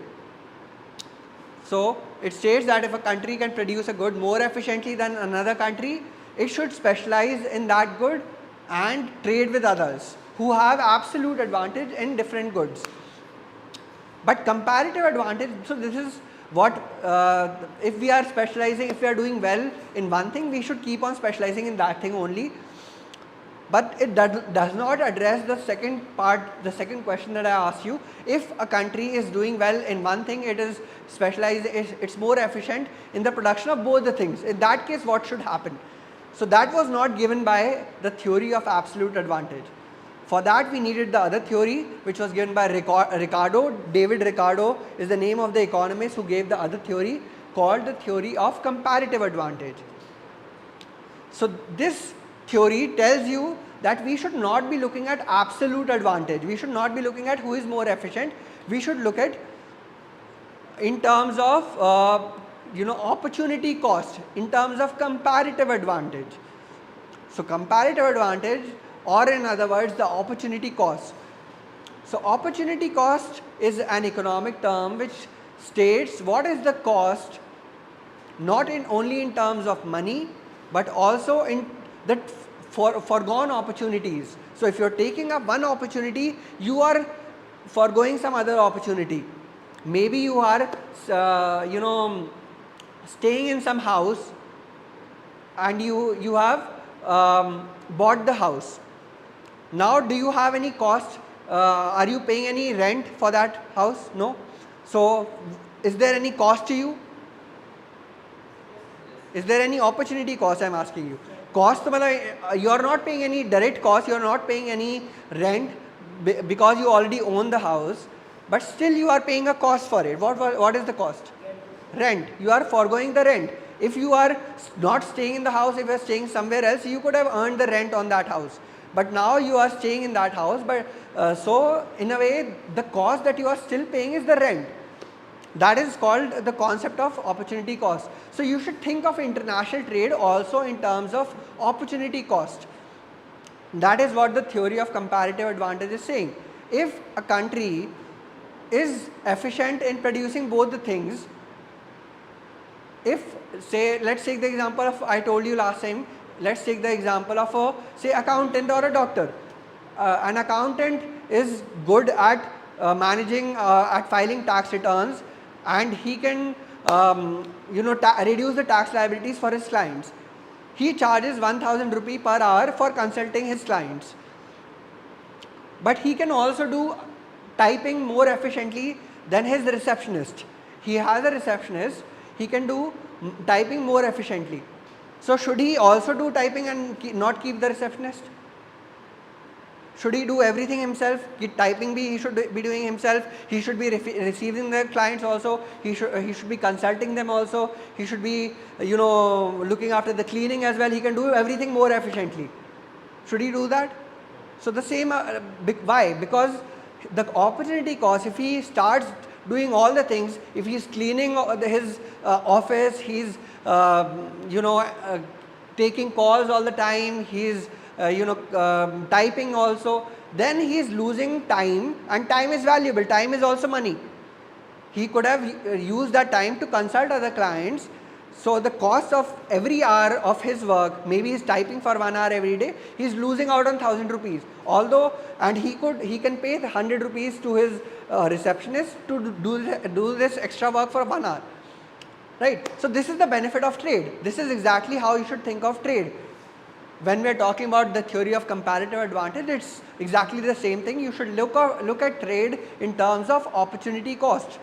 So it states that if a country can produce a good more efficiently than another country, it should specialize in that good and trade with others who have absolute advantage in different goods. But comparative advantage, so this is what if we are specializing, if we are doing well in one thing, we should keep on specializing in that thing only. But it does not address the second part, the second question that I asked you. If a country is doing well in one thing, it is specialized, it's more efficient in the production of both the things. In that case, what should happen? So that was not given by the theory of absolute advantage. For that we needed the other theory, which was given by Ricardo. David Ricardo is the name of the economist who gave the other theory, called the theory of comparative advantage. So this theory tells you that we should not be looking at absolute advantage. We should not be looking at who is more efficient. We should look at in terms of opportunity cost, in terms of comparative advantage. So comparative advantage, or in other words, the opportunity cost. So opportunity cost is an economic term which states what is the cost, not only in terms of money, but also in the foregone opportunities. So if you are taking up one opportunity, you are foregoing some other opportunity. Maybe you are staying in some house and you have bought the house. Now do you have any cost? Are you paying any rent for that house? No. So is there any cost to you? Is there any opportunity cost? I am asking you. Cost, you are not paying any direct cost, you are not paying any rent because you already own the house, but still you are paying a cost for it. What is the cost? Rent. You are foregoing the rent. If you are not staying in the house, if you are staying somewhere else, you could have earned the rent on that house. But now you are staying in that house, but so in a way the cost that you are still paying is the rent. That is called the concept of opportunity cost. So you should think of international trade also in terms of opportunity cost. That is what the theory of comparative advantage is saying. If a country is efficient in producing both the things, if say, let's take the example of, I told you last time, let's take the example of a say accountant or a doctor. An accountant is good at managing, at filing tax returns, and he can reduce the tax liabilities for his clients. He charges 1000 rupee per hour for consulting his clients. But he can also do typing more efficiently than his receptionist. He has a receptionist, he can do typing more efficiently. So should he also do typing and not keep the receptionist? Should he do everything himself? Typing he should be doing himself. He should be receiving the clients also. He should be consulting them also. He should be looking after the cleaning as well. He can do everything more efficiently. Should he do that? So the same, why? Because the opportunity cost, if he starts doing all the things, if he's cleaning his office, he's taking calls all the time, he's typing also, then he's losing time, and time is valuable. Time is also money. He could have used that time to consult other clients. So the cost of every hour of his work, maybe he's typing for 1 hour every day, he's losing out on 1000 rupees. Although, and he can pay 100 rupees to his receptionist to do this extra work for 1 hour. Right? So this is the benefit of trade. This is exactly how you should think of trade. When we are talking about the theory of comparative advantage, it's exactly the same thing. You should look at trade in terms of opportunity cost.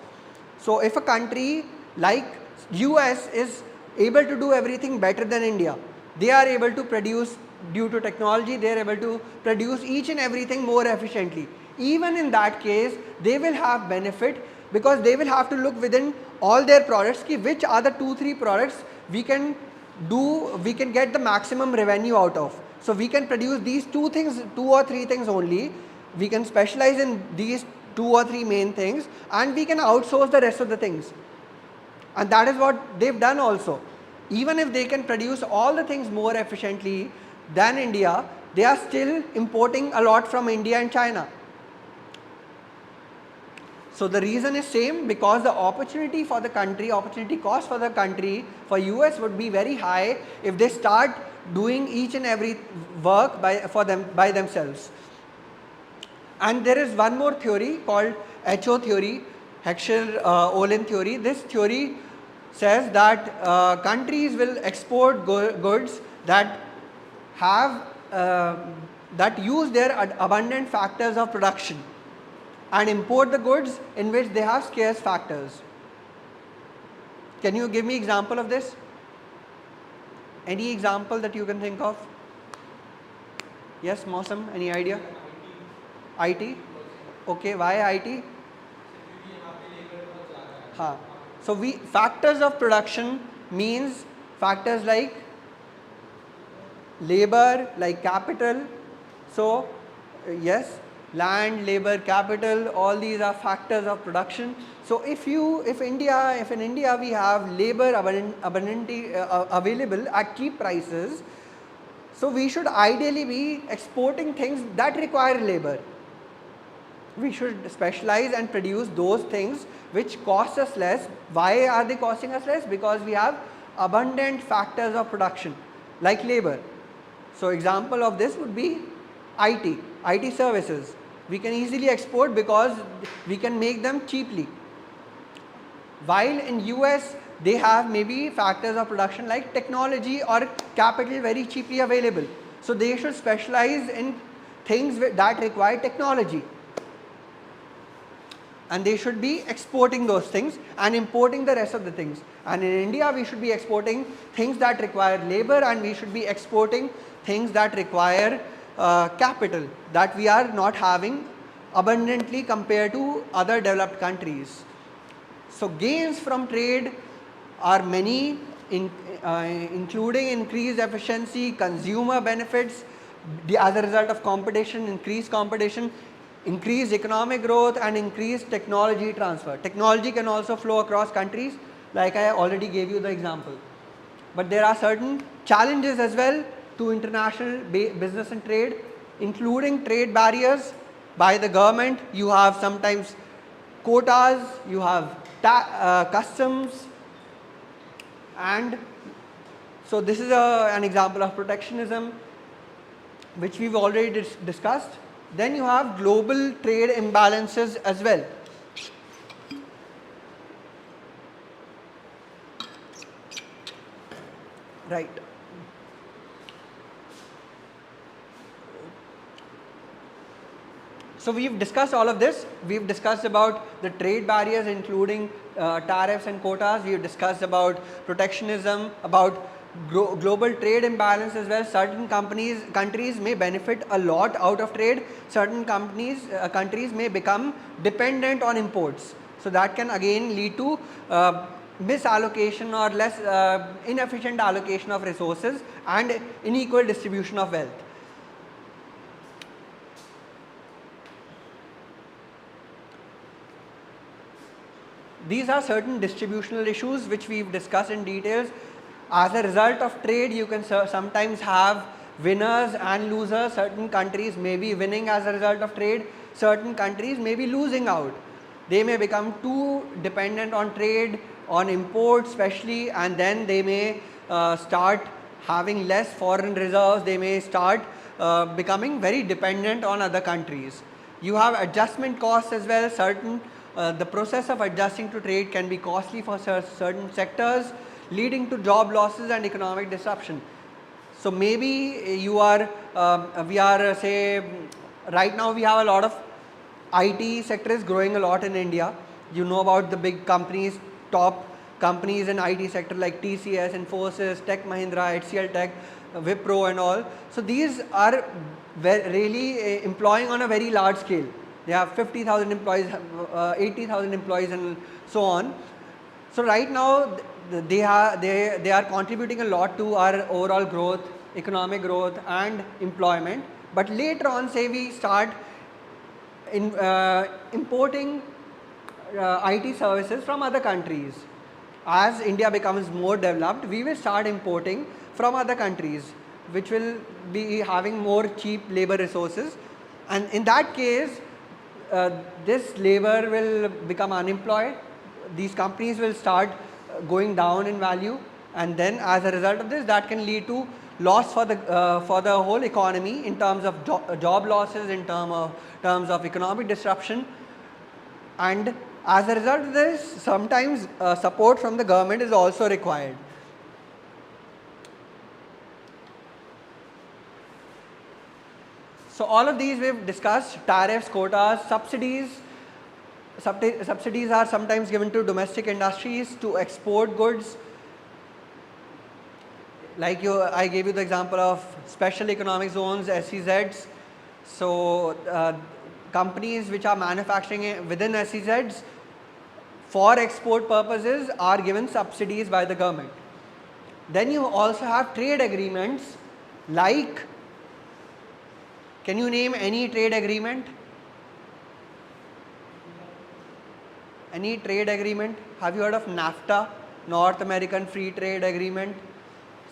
So if a country like US is able to do everything better than India, they are able to produce, due to technology, they are able to produce each and everything more efficiently. Even in that case, they will have benefit, because they will have to look within all their products, which are the 2-3 products we can get the maximum revenue out of. So we can produce these 2 or 3 things only. We can specialize in these 2 or 3 main things, and we can outsource the rest of the things. And that is what they've done also. Even if they can produce all the things more efficiently than India, they are still importing a lot from India and China. So the reason is same, because the opportunity cost for the country, for US would be very high if they start doing each and every work by themselves. And there is one more theory called HO theory, Heckscher-Ohlin theory. This theory says that countries will export goods that use their abundant factors of production, and import the goods in which they have scarce factors. Can you give me example of this? Any example that you can think of? Yes, Mausam, any idea? IT? Okay, why IT? So factors of production means factors like labor, like capital. So yes, land, labor, capital, all these are factors of production. So if in India we have labor abundantly available at cheap prices, so we should ideally be exporting things that require labor. We should specialize and produce those things which cost us less. Why are they costing us less? Because we have abundant factors of production like labor. So example of this would be IT services. We can easily export because we can make them cheaply. While in US they have maybe factors of production like technology or capital very cheaply available. So they should specialize in things that require technology, and they should be exporting those things and importing the rest of the things. And in India we should be exporting things that require labor, and we should be exporting things that require capital, that we are not having abundantly compared to other developed countries. So gains from trade are many, including increased efficiency, consumer benefits as a result of competition, increased economic growth, and increased technology transfer. Technology can also flow across countries, like I already gave you the example. But there are certain challenges as well to international business and trade, including trade barriers by the government. You have sometimes quotas, you have customs, and so this is an example of protectionism, which we've already discussed. Then you have global trade imbalances as well. Right. So we've discussed all of this. We've discussed about the trade barriers, including tariffs and quotas. We've discussed about protectionism, about global trade imbalance as well. Certain countries may benefit a lot out of trade. Certain countries may become dependent on imports. So that can again lead to misallocation or less inefficient allocation of resources and unequal distribution of wealth. These are certain distributional issues which we've discussed in details. As a result of trade, you can sometimes have winners and losers. Certain countries may be winning as a result of trade. Certain countries may be losing out. They may become too dependent on trade, on imports especially, and then they may start having less foreign reserves. They may start becoming very dependent on other countries. You have adjustment costs as well. The process of adjusting to trade can be costly for certain sectors, leading to job losses and economic disruption. So maybe say right now we have a lot of IT sector is growing a lot in India. You know about the big companies, top companies in IT sector like TCS, Infosys, Tech Mahindra, HCL Tech, Wipro and all. So these are really employing on a very large scale. They have 50,000 employees, 80,000 employees and so on. So right now they are contributing a lot to our overall growth, economic growth and employment. But later on, say we start importing IT services from other countries. As India becomes more developed, we will start importing from other countries, which will be having more cheap labor resources. And in that case, this labor will become unemployed. These companies will start going down in value, and then as a result of this, that can lead to loss for the whole economy in terms of job losses, in terms of economic disruption. And as a result of this, sometimes support from the government is also required. So all of these we've discussed: tariffs, quotas, subsidies. Subsidies are sometimes given to domestic industries to export goods. Like I gave you the example of special economic zones, SEZs. So companies which are manufacturing within SEZs for export purposes are given subsidies by the government. Then you also have trade agreements like, can you name any trade agreement? Any trade agreement? Have you heard of NAFTA, North American Free Trade Agreement?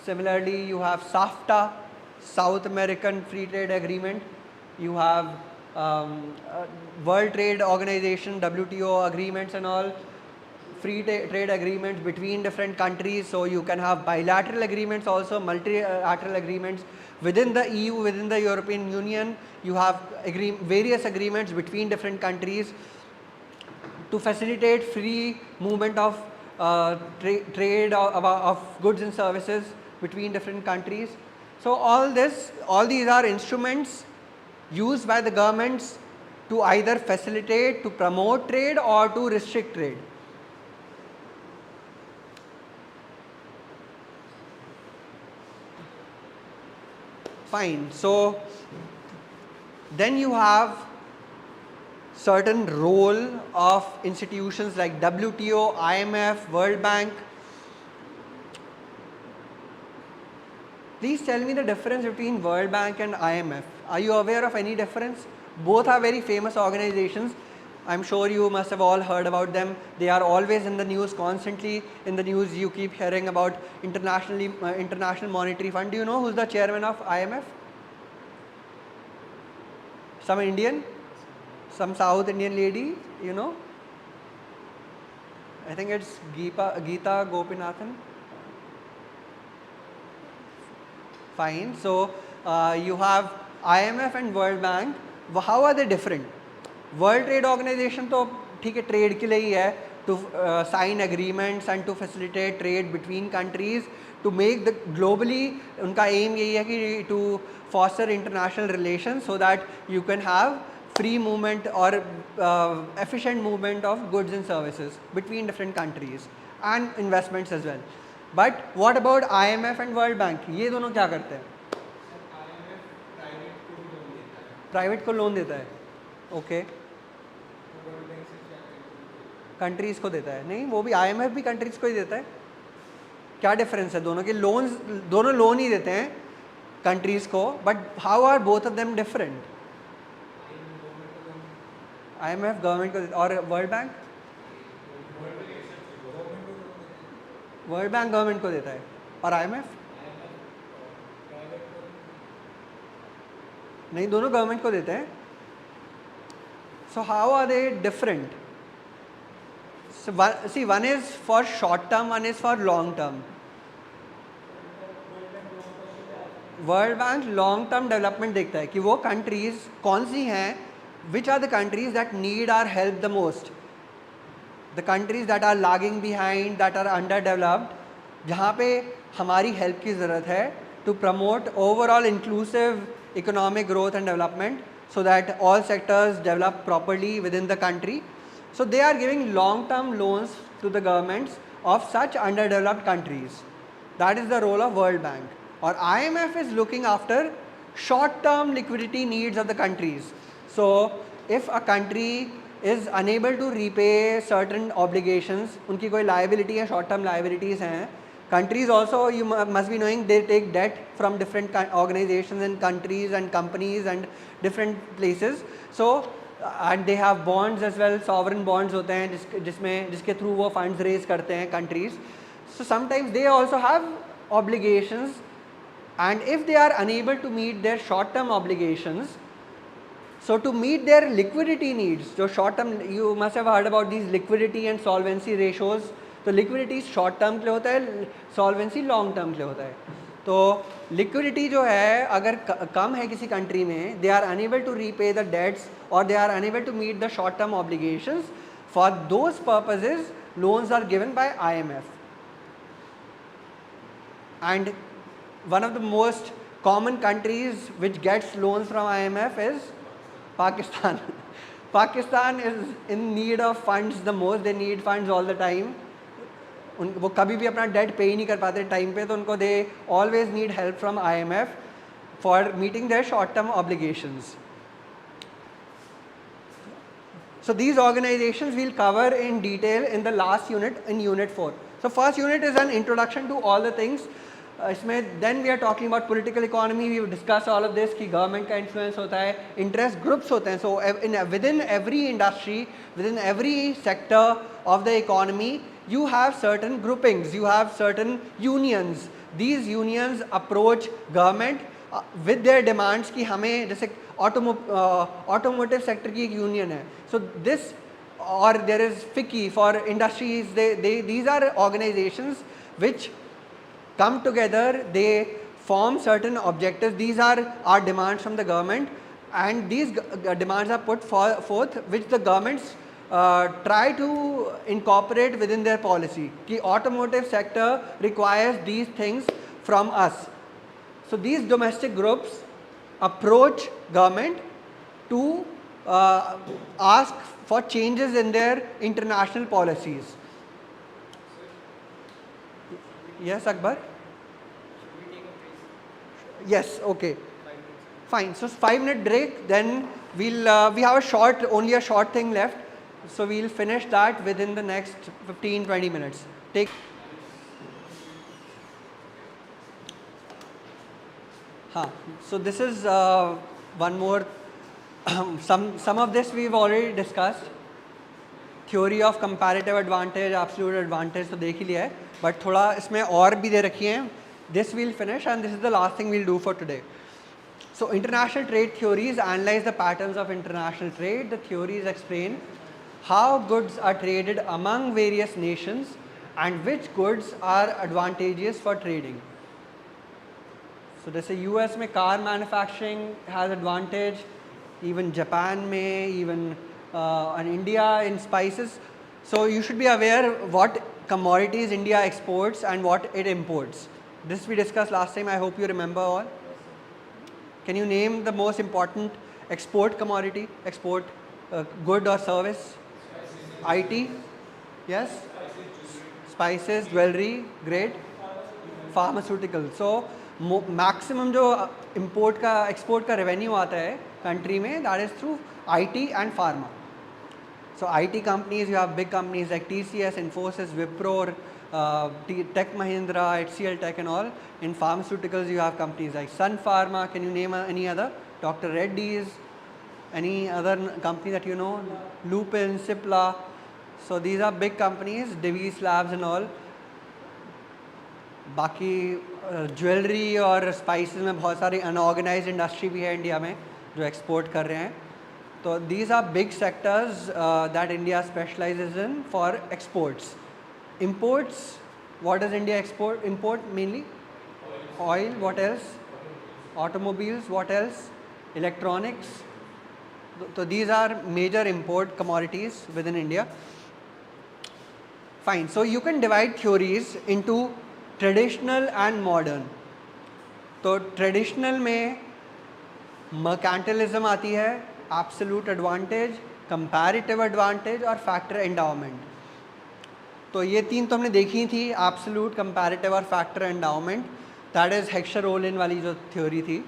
Similarly, you have SAFTA, South American Free Trade Agreement. You have World Trade Organization, WTO agreements and all, free trade agreements between different countries. So you can have bilateral agreements also, multilateral agreements within the EU, within the European Union. You have various agreements between different countries to facilitate free movement of trade of goods and services between different countries. So all these are instruments used by the governments to either facilitate, to promote trade or to restrict trade. Fine. So then you have certain role of institutions like WTO, IMF, World Bank. Please tell me the difference between World Bank and IMF. Are you aware of any difference? Both are very famous organizations. I'm sure you must have all heard about them. They are always in the news, constantly in the news. You keep hearing about International Monetary Fund. Do you know who's the chairman of IMF? Some Indian? Some South Indian lady, you know? I think it's Geeta Gopinathan. Fine. So you have IMF and World Bank. How are they different? World Trade Organization तो ठीक है, trade के लिए ही है, to sign agreements and to facilitate trade between countries, to make the globally उनका aim यही है कि to foster international relations so that you can have free movement or efficient movement of goods and services between different countries and investments as well. But what about IMF and world bank, ये दोनों क्या करते हैं? Private को loan देता है, okay, countries को देता है। नहीं, वो भी IMF भी कंट्रीज को ही देता है। क्या डिफरेंस है दोनों के? लोन्स, दोनों लोन ही देते हैं कंट्रीज को, but how are both of them different? IMF government को देता, और world bank? World bank government को देता है, और IMF? नहीं, दोनों गवर्नमेंट को देते हैं। So how are they different? So see, one is for short term, one is for long term. World bank long term development देखता है कि वो कंट्रीज कौन सी हैं, which are the countries that need are help the most, the countries that are lagging behind, that are under developed, जहाँ पे हमारी हेल्प की ज़रूरत है to promote overall inclusive economic growth and development, so that all sectors develop properly within the country. So they are giving long term loans to the governments of such underdeveloped countries. That is the role of World Bank. Or IMF is looking after short term liquidity needs of the countries. So if a country is unable to repay certain obligations, उनकी कोई liability है, short term liabilities हैं, countries also, you must be knowing, they take debt from different organizations and countries and companies and different places. So and they have bonds as well, sovereign bonds होते हैं जिसके through वो funds raise करते हैं countries. So sometimes they also have obligations, and if they are unable to meet their short term obligations, so to meet their liquidity needs, जो short term, you must have heard about these liquidity and solvency ratios. तो liquidity short term के लिए होता है, solvency long term के लिए होता है। तो लिक्विडिटी जो है अगर कम है किसी कंट्री में, they are unable to repay the debts और they are unable to meet the short term obligations, for those purposes loans are given by IMF. And one of the most common countries which gets loans from IMF is Pakistan. Pakistan is in need of funds the most, they need funds all the time. वो कभी भी अपना date पे ही नहीं कर पाते time पे, तो उनको they always need help from IMF for meeting their short term obligations. So these organizations we'll cover in detail in the last unit, in unit 4. So first unit is an introduction to all the things. इसमें then we are talking about political economy, we will discuss all of this कि government का influence होता है, interest groups होते हैं. So within every industry, within every sector of the economy, you have certain groupings, you have certain unions. These unions approach government with their demands कि हमें, जैसे automotive sector की एक union है, so this, or there is FICCI for industries, these are organizations which come together, they form certain objectives. These are our demands from the government, and these demands are put forth which the governments try to incorporate within their policy. कि automotive sector requires these things from us. So these domestic groups approach government to ask for changes in their international policies. Yes, Akbar? Yes, okay. Fine. So 5-minute break, then we'll we have only a short thing left. So we'll finish that within the next 15-20 minutes. Take. So this is one more. some of this we've already discussed. Theory of comparative advantage, absolute advantage तो देख ही लिया है, but थोड़ा इसमें और भी दे रखी हैं. This we'll finish, and this is the last thing we'll do for today. So international trade theories analyze the patterns of international trade. The theories explain how goods are traded among various nations and which goods are advantageous for trading. So जैसे US में car manufacturing has advantage, even Japan में, even in India in spices. So you should be aware what commodities India exports and what it imports. This we discussed last time, I hope you remember all. Can you name the most important export commodity, export good or service? IT? Yes? Spices, jewelry, great. Pharmaceutical. So maximum जो import का export का revenue आता है country में, that is through IT and pharma. So IT companies, you have big companies like TCS, Infosys, Wipro, Tech Mahindra, HCL Tech and all. In pharmaceuticals, you have companies like Sun Pharma. Can you name any other? Dr. Reddy's, any other company that you know? Lupin, Cipla. So these are big companies, Divi's Labs and all. बाकी jewellery और spices में बहुत सारी unorganised industry भी है India में जो export कर रहे हैं. तो these are big sectors that India specializes in for exports. Imports, what does India import mainly? Oil. What else? Automobiles. What else? Electronics. So these are major import commodities within India. Fine. So you can divide theories into traditional and modern. तो traditional में mercantilism आती है, absolute advantage, comparative advantage और factor endowment. तो ये तीन तो हमने देखी थी, एब्सोल्यूट, कंपैरेटिव और फैक्टर एंडाउमेंट. दैट इज़ हेक्सर-रोलिन वाली जो थ्योरी थी.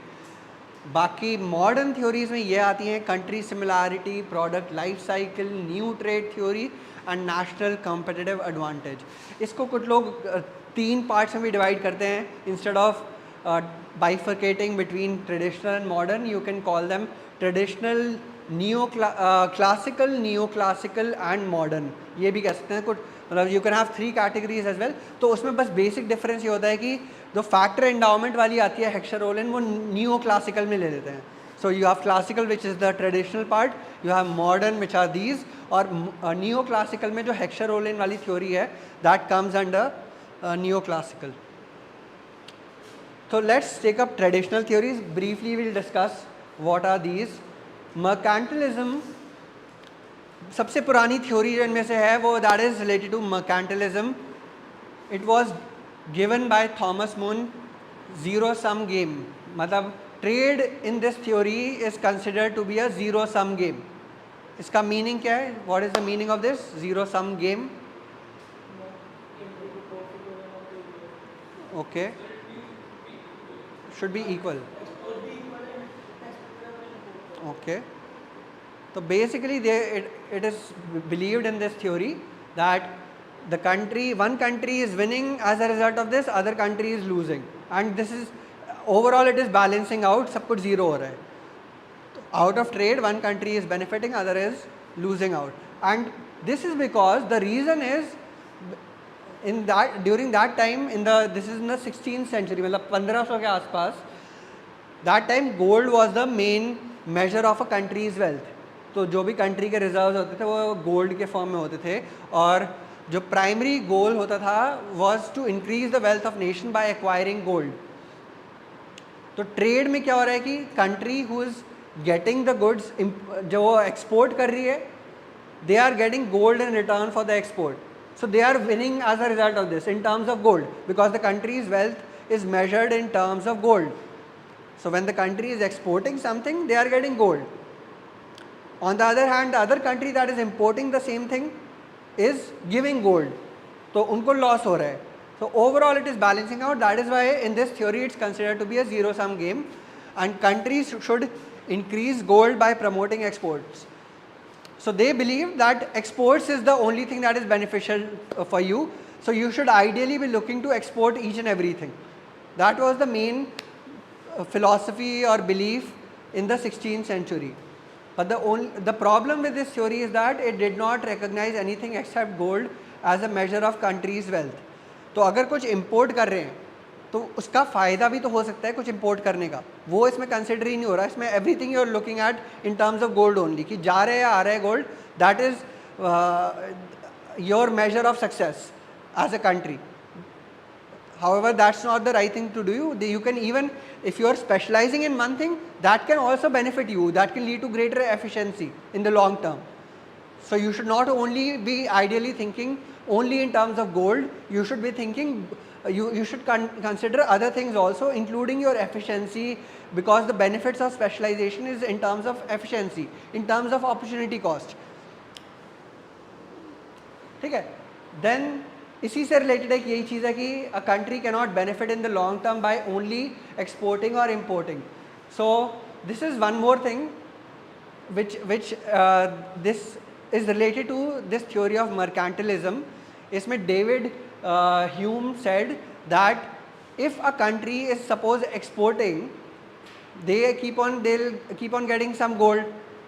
बाकी मॉडर्न थ्योरीज में ये आती हैं country similarity, product life cycle, new trade theory and national competitive advantage. इसको कुछ लोग तीन पार्ट्स में भी डिवाइड करते हैं. Instead of bifurcating between traditional and modern, you can call them traditional, classical, neoclassical and modern. ये भी कह सकते हैं कुछ, मतलब you can have 3 categories as well. तो उसमें बस बेसिक डिफरेंस ये होता है कि जो फैक्टर एंडाउमेंट वाली आती है हेक्सर-रोलिन, वो न्यू क्लासिकल में ले लेते हैं. So you have classical which is the traditional part, you have modern which are these, और न्यू क्लासिकल में जो हेक्सर-रोलिन वाली थ्योरी है that comes under new classical. So let's take up traditional theories. Briefly we'll discuss what are these. Mercantilism सबसे पुरानी theory जो इनमें से है वो that is related to mercantilism. It was given by Thomas Moon, zero sum game. मतलब trade in this theory is considered to be a zero sum game. इसका meaning क्या है? What is the meaning of this zero sum game? Okay. Should be equal. Okay. So basically it is believed in this theory that one country is winning as a result of this, other country is losing, and this is overall it is balancing out, सब कुछ zero हो रहा है. Out of trade one country is benefiting, other is losing out, and this is because the reason is in that during that time this is in the 16th century, मतलब 1500 के आसपास, that time gold was the main measure of a country's wealth. तो जो भी country के reserves होते थे वो गोल्ड के फॉर्म में होते थे, और जो प्राइमरी गोल होता था was to increase the wealth of nation by acquiring gold. तो ट्रेड में क्या हो रहा है कि country who is getting the goods, जो वो एक्सपोर्ट कर रही है, they are getting gold in return for the export. So they are winning as a result of this in terms of gold, because the country's wealth is measured in terms of gold. So when the country is exporting something, they are getting gold. On the other hand, the other country that is importing the same thing is giving gold. तो उनको loss हो रहा है. So overall it is balancing out. That is why in this theory it's considered to be a zero sum game, and countries should increase gold by promoting exports. So they believe that exports is the only thing that is beneficial for you. So you should ideally be looking to export each and everything. That was the main philosophy or belief in the 16th century. But the problem with this theory is that it did not recognize anything except gold as a measure of country's wealth. तो अगर कुछ import कर रहे हैं तो उसका फ़ायदा भी तो हो सकता है कुछ इंपोर्ट करने का, वो इसमें कंसिडर ही नहीं हो रहा. इसमें everything you are looking at in terms of gold only, कि जा रहे हैं आ रहे हैं gold, that is your measure of success as a country. However, that's not the right thing to do. You can even, if you are specializing in one thing, that can also benefit you. That can lead to greater efficiency in the long term. So you should not only be ideally thinking only in terms of gold. You should be thinking, you should consider other things also, including your efficiency, because the benefits of specialization is in terms of efficiency, in terms of opportunity cost. ठीक है. Then इसी से related एक यही चीज़ है कि a country can not benefit in the long term by only exporting और importing. So this is one more thing which this is related to this theory of mercantilism. इसमें David Hume said that if a country is suppose exporting, they'll keep on getting some gold,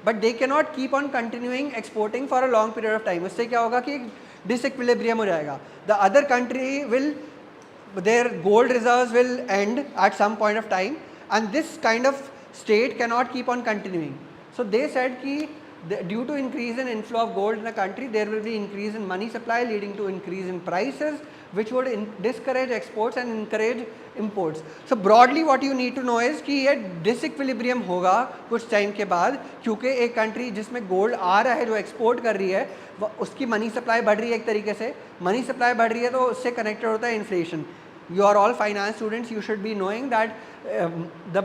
but they cannot keep on continuing exporting for a long period of time. उससे क्या होगा कि disequilibrium हो जाएगा. The other country will, their gold reserves will end at some point of time, and this kind of state cannot keep on continuing. So they said कि due to increase in inflow of gold in a country, there will be increase in money supply leading to increase in prices, which would discourage exports and encourage imports. So broadly what you need to know is कि ये disequilibrium होगा कुछ time के बाद, क्योंकि एक country जिसमें gold आ रहा है जो एक्सपोर्ट कर रही है उसकी मनी सप्लाई बढ़ रही है. एक तरीके से मनी सप्लाई बढ़ रही है तो उससे कनेक्टेड होता है inflation. You are all finance students, you should be knowing that the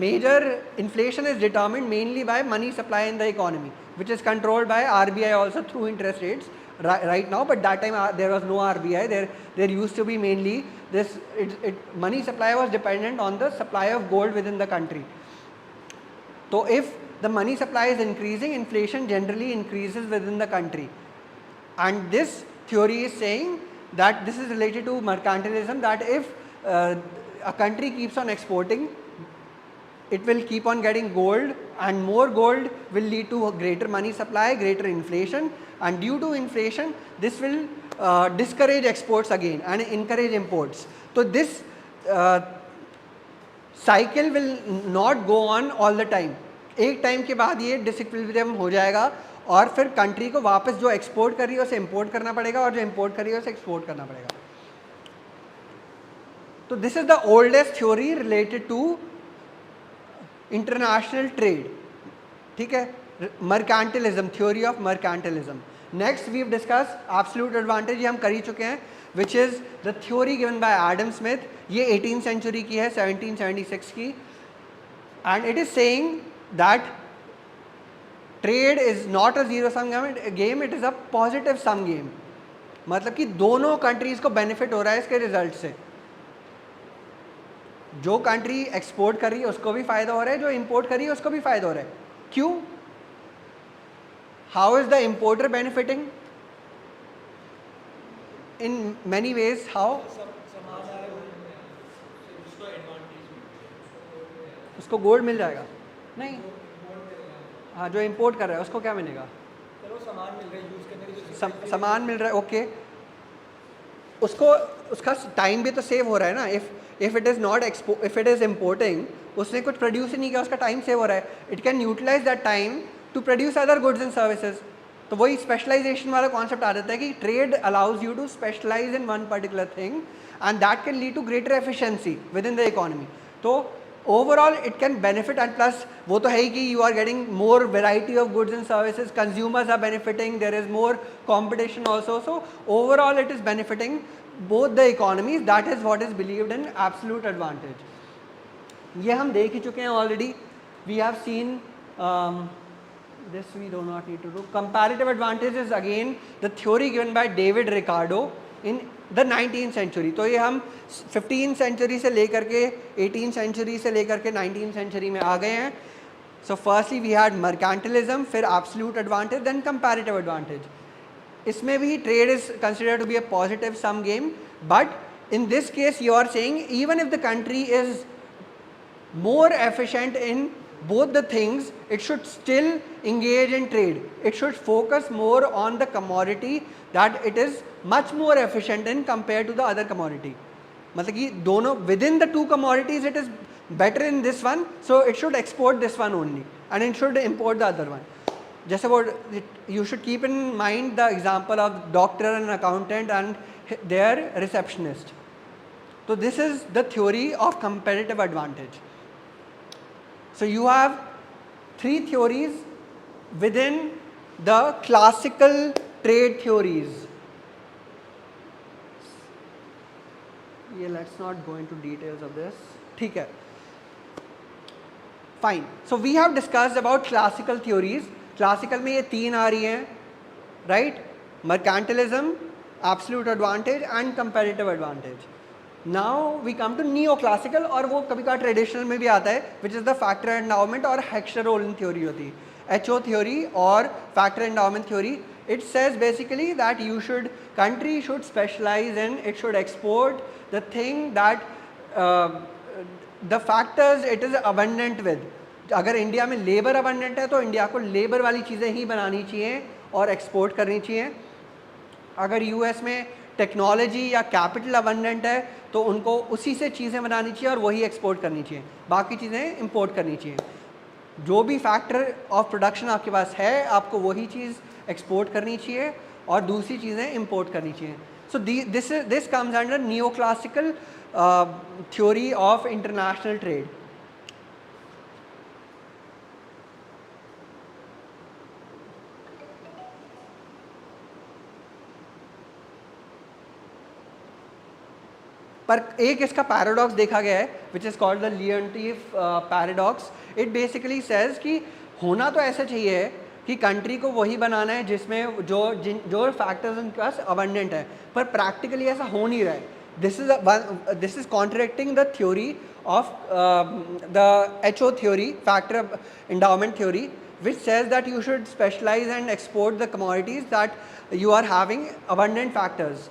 major inflation is determined mainly by money supply in the economy, which is controlled by RBI also through interest rates right now, but that time there was no RBI. There used to be mainly this money supply was dependent on the supply of gold within the country. So if the money supply is increasing, inflation generally increases within the country, and this theory is saying that this is related to mercantilism, that if a country keeps on exporting, it will keep on getting gold, and more gold will lead to a greater money supply, greater inflation, and due to inflation this will discourage exports again and encourage imports. So this cycle will not go on all the time. एक time के बाद ये disequilibrium हो जाएगा और फिर country को वापस जो एक्सपोर्ट कर रही है उसे इंपोर्ट करना पड़ेगा और जो इंपोर्ट कर रही है उसे एक्सपोर्ट करना पड़ेगा. तो this is the oldest theory related to international trade. ठीक है, mercantilism, theory of mercantilism. Next we have discuss absolute advantage, ये हम कर ही चुके हैं, which is the theory given by Adam Smith. ये 18th सेंचुरी की है, 1776 की, and it is saying that trade is not a zero sum game, it is a positive sum game. मतलब कि दोनों कंट्रीज को बेनिफिट हो रहा है इसके रिजल्ट से. जो कंट्री एक्सपोर्ट कर रही है उसको भी फायदा हो रहा है, जो इंपोर्ट कर रही है उसको भी फायदा हो रहा है. क्यों? How is the importer benefiting? In many ways. How? उसको गोल्ड मिल जाएगा. नहीं, हाँ, जो इंपोर्ट कर रहा है उसको क्या मिलेगा? चलो सामान मिल रहा है, यूज करने के लिए सामान मिल रहा है, ओके. उसको उसका टाइम भी तो सेव हो रहा है ना. If it is not if it is importing, उसने कुछ प्रोड्यूस ही नहीं किया, उसका टाइम सेव हो रहा है. It can utilize that time to produce other goods and services. तो वही स्पेशलाइजेशन वाला कॉन्सेप्ट आ जाता है कि trade allows you to specialize in one particular thing and that can lead to greater efficiency within the economy. तो overall it can benefit, and plus वो तो है ही कि you are getting more variety of goods and services, consumers are benefiting, there is more competition also. So overall it is benefiting both the economies. That is what is believed in absolute advantage. ये हम देख ही चुके हैं already. We have seen this we do not need to do. Comparative advantage is again the theory given by David Ricardo in the 19th century. तो ये हम 15th century से लेकर के 18th सेंचुरी से लेकर के 19th सेंचुरी में आ गए हैं. So firstly we had mercantilism, फिर absolute advantage, then comparative advantage. इसमें भी trade is considered to be a positive sum game, but in this case you are saying even if the country is more efficient in both the things, it should still engage in trade. It should focus more on the commodity that it is much more efficient in compared to the other commodity. मतलब कि दोनों within the two commodities it is better in this one, so it should export this one only and it should import the other one. Just about it, you should keep in mind the example of doctor and accountant and their receptionist. So this is the theory of competitive advantage. So you have three theories within the classical trade theories. Yeah, let's not go into details of this. ठीक है. Fine. So we have discussed about classical theories. Classical में ये तीन आ रही हैं, right? Mercantilism, absolute advantage and competitive advantage. Now we come to neoclassical, और वो कभी कभार ट्रेडिशनल में भी आता है, which is the factor endowment और Heckscher-Rollin theory होती है. HO theory और factor endowment theory, it says basically that country should specialize in, it should export the thing that the factors it is abundant with. अगर India में labour abundant है तो India को labour वाली चीज़ें ही बनानी चाहिए और एक्सपोर्ट करनी चाहिए. अगर यूएस में टेक्नोलॉजी या कैपिटल अबंडेंट है तो उनको उसी से चीज़ें बनानी चाहिए और वही एक्सपोर्ट करनी चाहिए, बाकी चीज़ें इंपोर्ट करनी चाहिए. जो भी फैक्टर ऑफ प्रोडक्शन आपके पास है आपको वही चीज़ एक्सपोर्ट करनी चाहिए और दूसरी चीज़ें इंपोर्ट करनी चाहिए. So this comes under new classical theory of international trade. पर एक इसका पैराडॉक्स देखा गया है which is called the Leontief paradox. It basically says कि होना तो ऐसा चाहिए कि कंट्री को वही बनाना है जिसमें जो फैक्टर्स उनके पास अबंडेंट है, पर प्रैक्टिकली ऐसा हो नहीं रहा है. This is contracting the theory of the HO theory, factor endowment theory, which says that you should specialize and export the commodities that you are having abundant factors.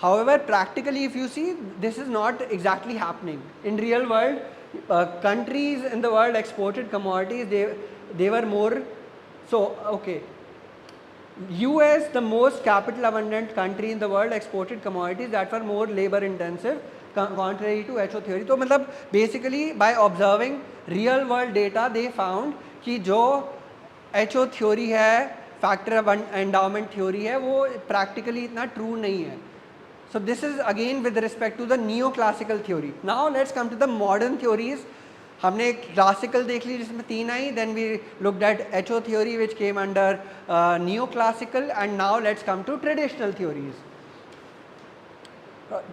However, practically if you see, this is not exactly happening. In real world, countries in the world exported commodities, they were more, so okay, US, the most capital abundant country in the world, exported commodities that were more labor intensive, contrary to HO theory. तो मतलब basically by observing real world data, they found कि जो HO theory है, factor endowment theory है, वो practically इतना true नहीं है. So this is again with respect to the neoclassical theory. Now let's come to the modern theories. हमने classical देख ली जिसमें 3 आई, then we looked at HO theory which came under neoclassical, and now let's come to traditional theories.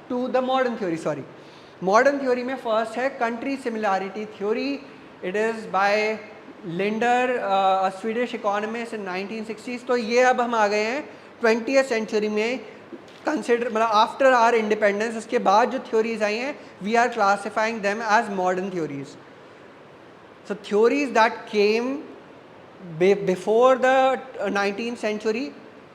To the modern theory, sorry. Modern theory में first है country similarity theory. It is by Linder, a Swedish economist in 1960s. तो ये अब हम आ गए हैं 20th century में. Consider मतलब आफ्टर आर इंडिपेंडेंस, उसके बाद जो थ्योरीज आई हैं we are classifying them as modern theories. So theories that came before the 19th century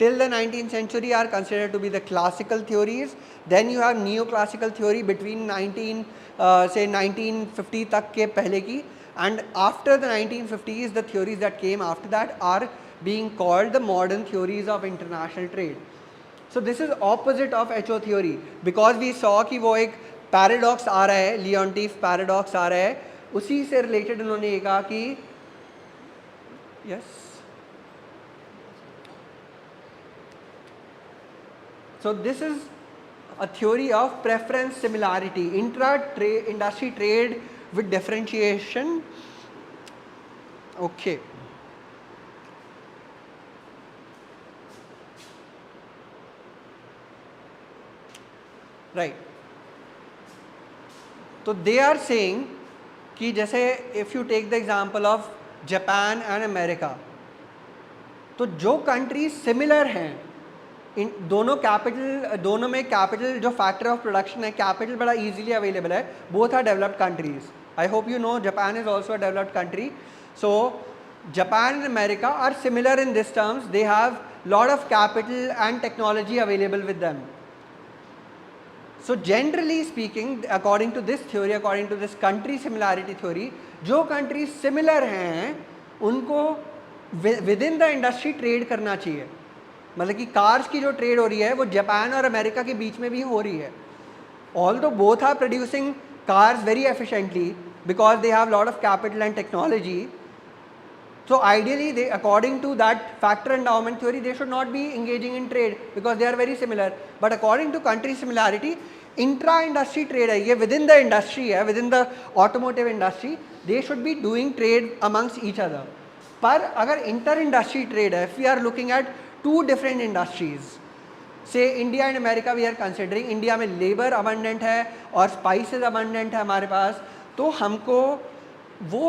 till the 19th century are considered to be the classical theories. Then you have neoclassical theory between 1950 तक के पहले की, and after the 1950s the theories that came after that are being called the modern theories of international trade. So this is opposite of HO theory, because we saw कि वो एक paradox आ रहा है, लियोंटिफ paradox आ रहा है, उसी से related उन्होंने ये कहा कि yes. So this is a theory of preference similarity, industry trade with differentiation. Okay. Right. तो they are saying कि जैसे if you take the example of Japan and America, तो जो countries similar हैं, इन दोनों में कैपिटल जो फैक्टर ऑफ प्रोडक्शन है, कैपिटल बड़ा इजीली अवेलेबल है. Both are developed countries. I hope you know Japan is also a developed country. So Japan and America are similar in this terms. They have lot of capital and technology available with them. So generally speaking, according to this theory, according to this country similarity theory, जो countries similar हैं उनको within the industry trade करना चाहिए. मतलब कि cars की जो trade हो रही है वो जापान और अमेरिका के बीच में भी हो रही है. Although both are producing cars very efficiently because they have lot of capital and technology. So ideally, they, according to that factor endowment theory, they should not be engaging in trade because they are very similar. But according to country similarity, intra-industry trade है, ये within the industry है, within the automotive industry, they should be doing trade amongst each other. पर अगर inter-industry trade है, if we are looking at two different industries, say India and America we are considering, India में labor abundant है और spices abundant है हमारे पास, तो हमको वो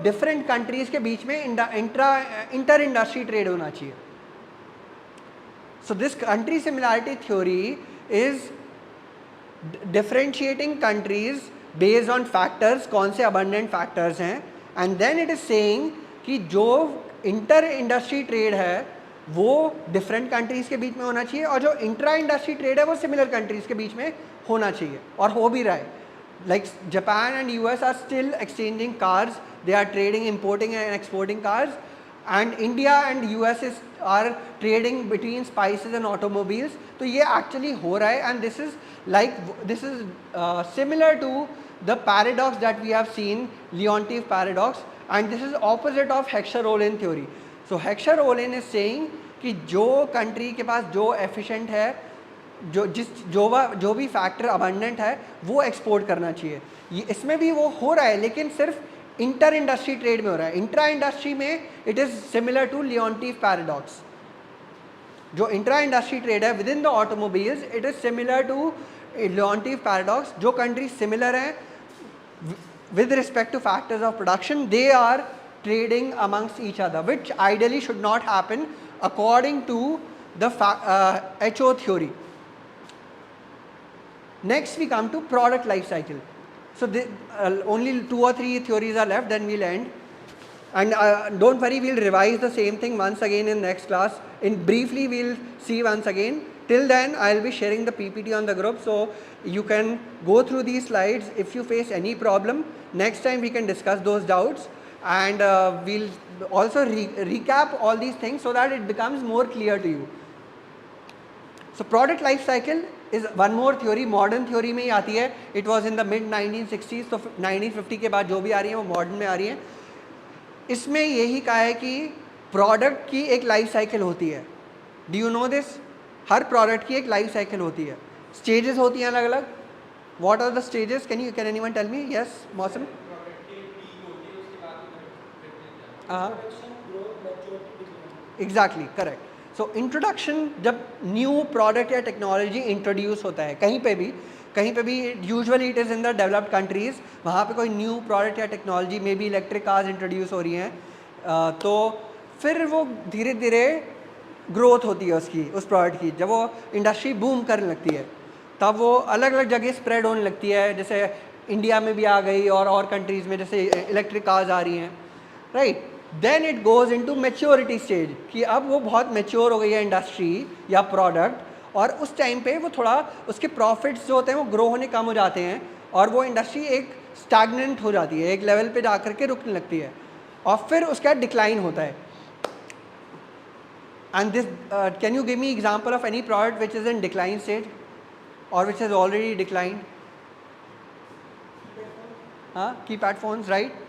डिफरेंट कंट्रीज के बीच में इंटर इंडस्ट्री ट्रेड होना चाहिए. So this country similarity theory is differentiating countries based on factors, कौन से abundant factors हैं, and then it is saying कि जो इंटर इंडस्ट्री ट्रेड है वो डिफरेंट कंट्रीज़ के बीच में होना चाहिए और जो इंट्रा इंडस्ट्री ट्रेड है वो सिमिलर कंट्रीज़ के बीच में होना चाहिए और हो भी रहा है. Like Japan and US are still exchanging cars, they are trading, importing and exporting cars, and India and US are trading between spices and automobiles. तो ये actually हो रहा है and this is similar to the paradox that we have seen, Leontief paradox, and this is opposite of Heckscher-Ohlin theory. So Heckscher-Ohlin is saying कि जो country के पास जो efficient है, जो भी फैक्टर अबंडेंट है वो एक्सपोर्ट करना चाहिए. ये इसमें भी वो हो रहा है लेकिन सिर्फ इंटर इंडस्ट्री ट्रेड में हो रहा है. इंट्रा इंडस्ट्री में it is similar to Leontief paradox. जो इंट्रा इंडस्ट्री ट्रेड है within the automobiles it is similar to Leontief paradox. जो कंट्री सिमिलर हैं with respect to factors of production, they are trading amongst each other, which ideally should not happen according to the HO theory. Next we come to product life cycle. So only 2 or 3 theories are left, then we'll end. And don't worry, we'll revise the same thing once again in next class. Briefly we'll see once again. Till then I'll be sharing the PPT on the group, so you can go through these slides. If you face any problem, next time we can discuss those doubts, and we'll also recap all these things so that it becomes more clear to you. So product life cycle is one more theory, modern theory में ही आती है. It was in the mid 1960s, तो 1950 के बाद जो भी आ रही है वो मॉडर्न में आ रही है. इसमें यही कहा है कि प्रोडक्ट की एक लाइफ साइकिल होती है. Do you know this? Her product की एक लाइफ साइकिल होती है. स्टेजेस होती हैं अलग अलग. What are the stages? Can anyone tell me? Yes Mausam. Exactly correct. So introduction, जब न्यू प्रोडक्ट या टेक्नोलॉजी इंट्रोड्यूस होता है कहीं पे भी usually it is in the developed countries. वहाँ पे कोई न्यू प्रोडक्ट या टेक्नोलॉजी में भी इलेक्ट्रिक कार्स इंट्रोड्यूस हो रही हैं, तो फिर वो धीरे धीरे ग्रोथ होती है उसकी, उस प्रोडक्ट की. जब वो इंडस्ट्री बूम करने लगती है तब वो अलग अलग जगह स्प्रेड होने लगती है. जैसे इंडिया में भी आ गई और कंट्रीज़ में जैसे इलेक्ट्रिक कार्स आ रही हैं, right. Then it goes into maturity stage कि अब वो बहुत मैच्योर हो गई है इंडस्ट्री या प्रोडक्ट, और उस टाइम पे वो थोड़ा उसके प्रॉफिट्स जो होते हैं वो ग्रो होने कम हो जाते हैं और वो इंडस्ट्री एक स्टैग्नेंट हो जाती है, एक लेवल पे जा कर के रुकने लगती है और फिर उसका डिक्लाइन होता है. And this can you give me example of any product which is in decline stage और विच इज़ ऑलरेडी डिक्लाइंड? हाँ, कीपैड फोन्स, राइट.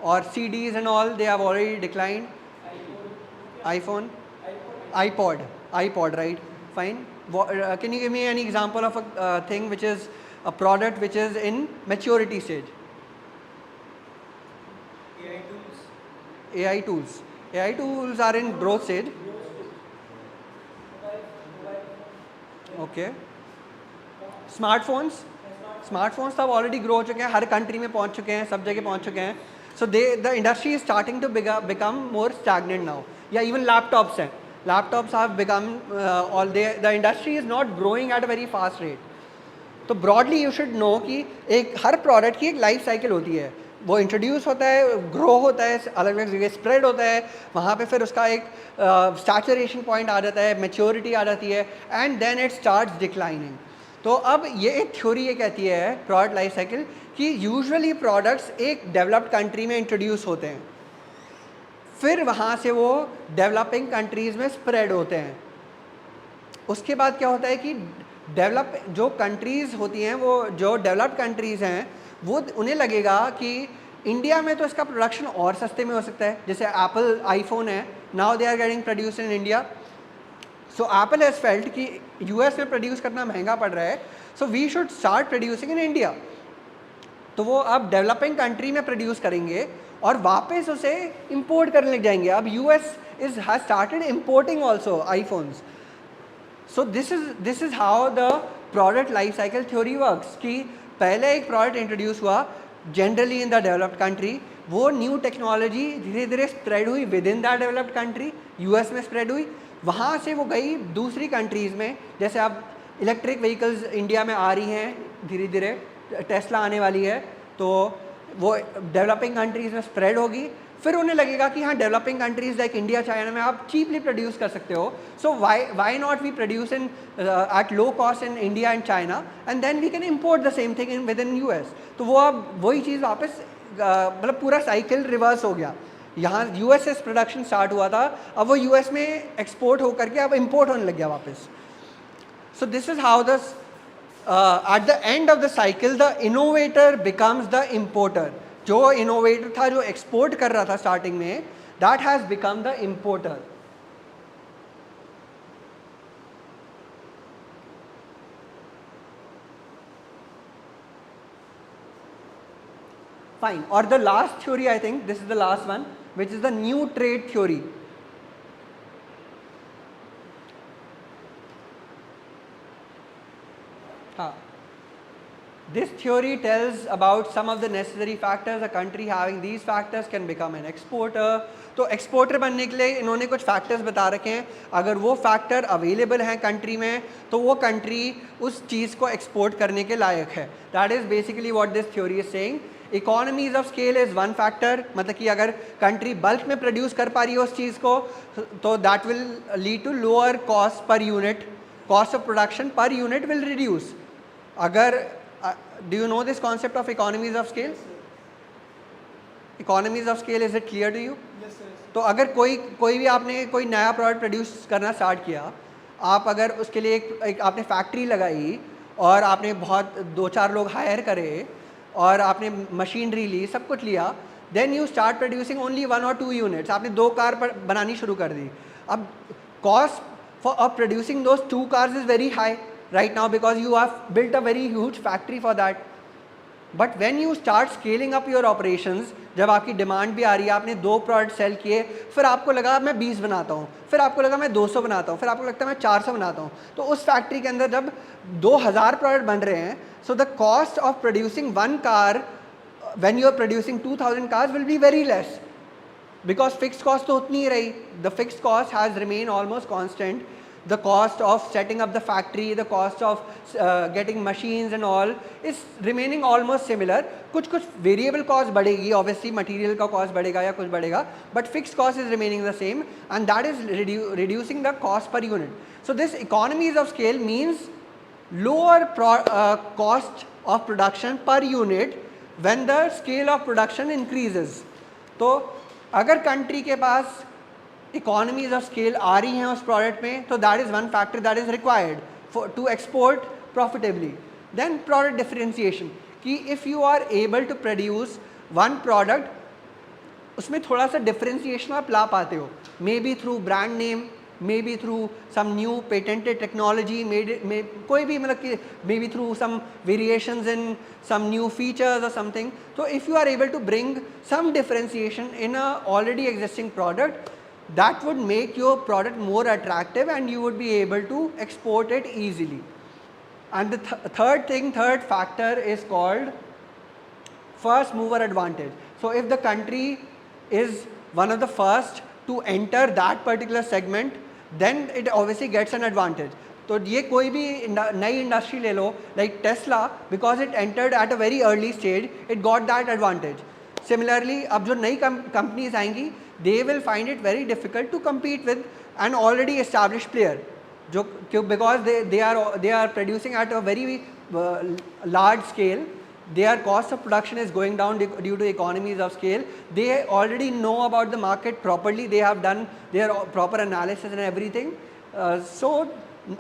और CDs and all, they have already declined. iPhone, iPod, right? Fine. Can you give me any example of a thing which is a product which is in maturity stage? AI tools are in growth stage. Okay. Smartphones तो अब already grow हो चुके हैं, हर country में पहुंच चुके हैं, सब जगह पहुंच चुके हैं. So the industry is starting to become more stagnant now. Yeah, even laptops हैं. Laptops have become the industry is not growing at a very fast rate. तो broadly you should know कि हर प्रोडक्ट की एक life cycle होती है. वो introduce होता है, ग्रो होता है, अलग अलग जगह स्प्रेड होता है, वहाँ पे फिर उसका एक सैचुरेशन पॉइंट आ जाता है, मैच्योरिटी आ जाती है, and then it starts declining. तो अब ये एक थ्योरी ये कहती है प्रोडक्ट लाइफ साइकिल कि यूजुअली प्रोडक्ट्स एक डेवलप्ड कंट्री में इंट्रोड्यूस होते हैं, फिर वहाँ से वो डेवलपिंग कंट्रीज़ में स्प्रेड होते हैं. उसके बाद क्या होता है कि जो कंट्रीज़ होती हैं, वो जो डेवलप्ड कंट्रीज़ हैं, वो उन्हें लगेगा कि इंडिया में तो इसका प्रोडक्शन और सस्ते में हो सकता है. जैसे एप्पल आईफोन है, now they are getting produced in India. So Apple has felt कि US में प्रोड्यूस करना महंगा पड़ रहा है, so we should start producing in India. तो वो अब डेवलपिंग कंट्री में प्रोड्यूस करेंगे और वापस उसे इंपोर्ट करने लग जाएंगे. अब US has started importing also iPhones. So this is how the product life cycle theory works कि पहले एक प्रोडक्ट इंट्रोड्यूस हुआ generally in the developed country, वो न्यू टेक्नोलॉजी धीरे धीरे स्प्रेड हुई with in that developed country, US में spread हुई, वहाँ से वो गई दूसरी कंट्रीज़ में. जैसे अब इलेक्ट्रिक व्हीकल्स इंडिया में आ रही हैं धीरे धीरे, टेस्ला आने वाली है, तो वो डेवलपिंग कंट्रीज़ में स्प्रेड होगी. फिर उन्हें लगेगा कि हाँ developing countries like India China में आप चीपली प्रोड्यूस कर सकते हो, so why not we produce in at low cost in India and China and then we can import the same thing in within US. तो वो अब वही चीज़ वापस मतलब पूरा साइकिल रिवर्स हो गया. यहाँ यूएस से प्रोडक्शन स्टार्ट हुआ था, अब वो यूएस में एक्सपोर्ट होकर के अब इम्पोर्ट होने लग गया वापस. So this is how the at the end of the cycle the innovator becomes the importer. जो इनोवेटर था जो एक्सपोर्ट कर रहा था स्टार्टिंग में, that has become the importer. Fine. Or the last theory, I think this is the last one, which is the new trade theory. This theory tells about some of the necessary factors. A country having these factors can become an exporter. तो exporter बनने के लिए इन्होंने कुछ factors बता रखे हैं. अगर वो फैक्टर अवेलेबल हैं कंट्री में तो वो कंट्री उस चीज़ को एक्सपोर्ट करने के लायक है. That is basically what this theory is saying. Economies of scale is one factor, मतलब कि अगर कंट्री बल्क में प्रोड्यूस कर पा रही है उस चीज़ को तो that will lead to lower cost per unit, cost of production per unit will reduce. अगर do you know this concept of economies of scale? Economies of scale, is it clear to you? Yes, sir. तो अगर कोई भी आपने कोई नया product produce करना start किया, आप अगर उसके लिए एक आपने फैक्ट्री लगाई और आपने बहुत 2-4 लोग हायर करे और आपने मशीनरी ली, सब कुछ लिया, then you start producing only 1 or 2 units. आपने 2 कार बनानी शुरू कर दी. अब cost of producing those 2 cars is very high right now because you have built a very huge factory for that. But when you start scaling up your operations, जब आपकी demand भी आ रही है, आपने 2 प्रोडक्ट सेल किए, फिर आपको लगा मैं 20 बनाता हूँ, फिर आपको लगा मैं 200 बनाता हूँ, फिर आपको लगता है मैं 400 बनाता हूँ, तो उस फैक्ट्री के अंदर जब 2000 प्रोडक्ट बन रहे हैं, so the cost of producing 1 car when you are producing 2000 cars will be very less because fixed cost तो उतनी ही रही. The fixed cost has remained almost constant. The cost of setting up the factory, the cost of getting machines and all is remaining almost similar. कुछ variable cost बढ़ेगी, obviously material का cost बढ़ेगा या कुछ बढ़ेगा, but fixed cost is remaining the same and that is reducing the cost per unit. So this economies of scale means lower cost of production per unit when the scale of production increases. तो अगर country के पास economies of scale आ रही हैं उस product में, तो that is one factor that is required for to export profitably. Then product differentiation, कि if you are able to produce one product, उसमें थोड़ा सा डिफरेंशिएशन आप ला पाते हो, maybe through brand name, maybe through some new patented technology, कोई भी मतलब कि maybe through some variations in some new features और समथिंग. तो if you are able to bring some differentiation in a already existing product, that would make your product more attractive and you would be able to export it easily. And the third factor is called first mover advantage. So if the country is one of the first to enter that particular segment, then it obviously gets an advantage. तो ये कोई भी नई industry ले लो, like Tesla, because it entered at a very early stage, it got that advantage. Similarly, अब जो नई companies आएंगी, they will find it very difficult to compete with an already established player, जो because they are producing at a very large scale. Their cost of production is going down due to economies of scale. They already know about the market properly. They have done their proper analysis and everything. So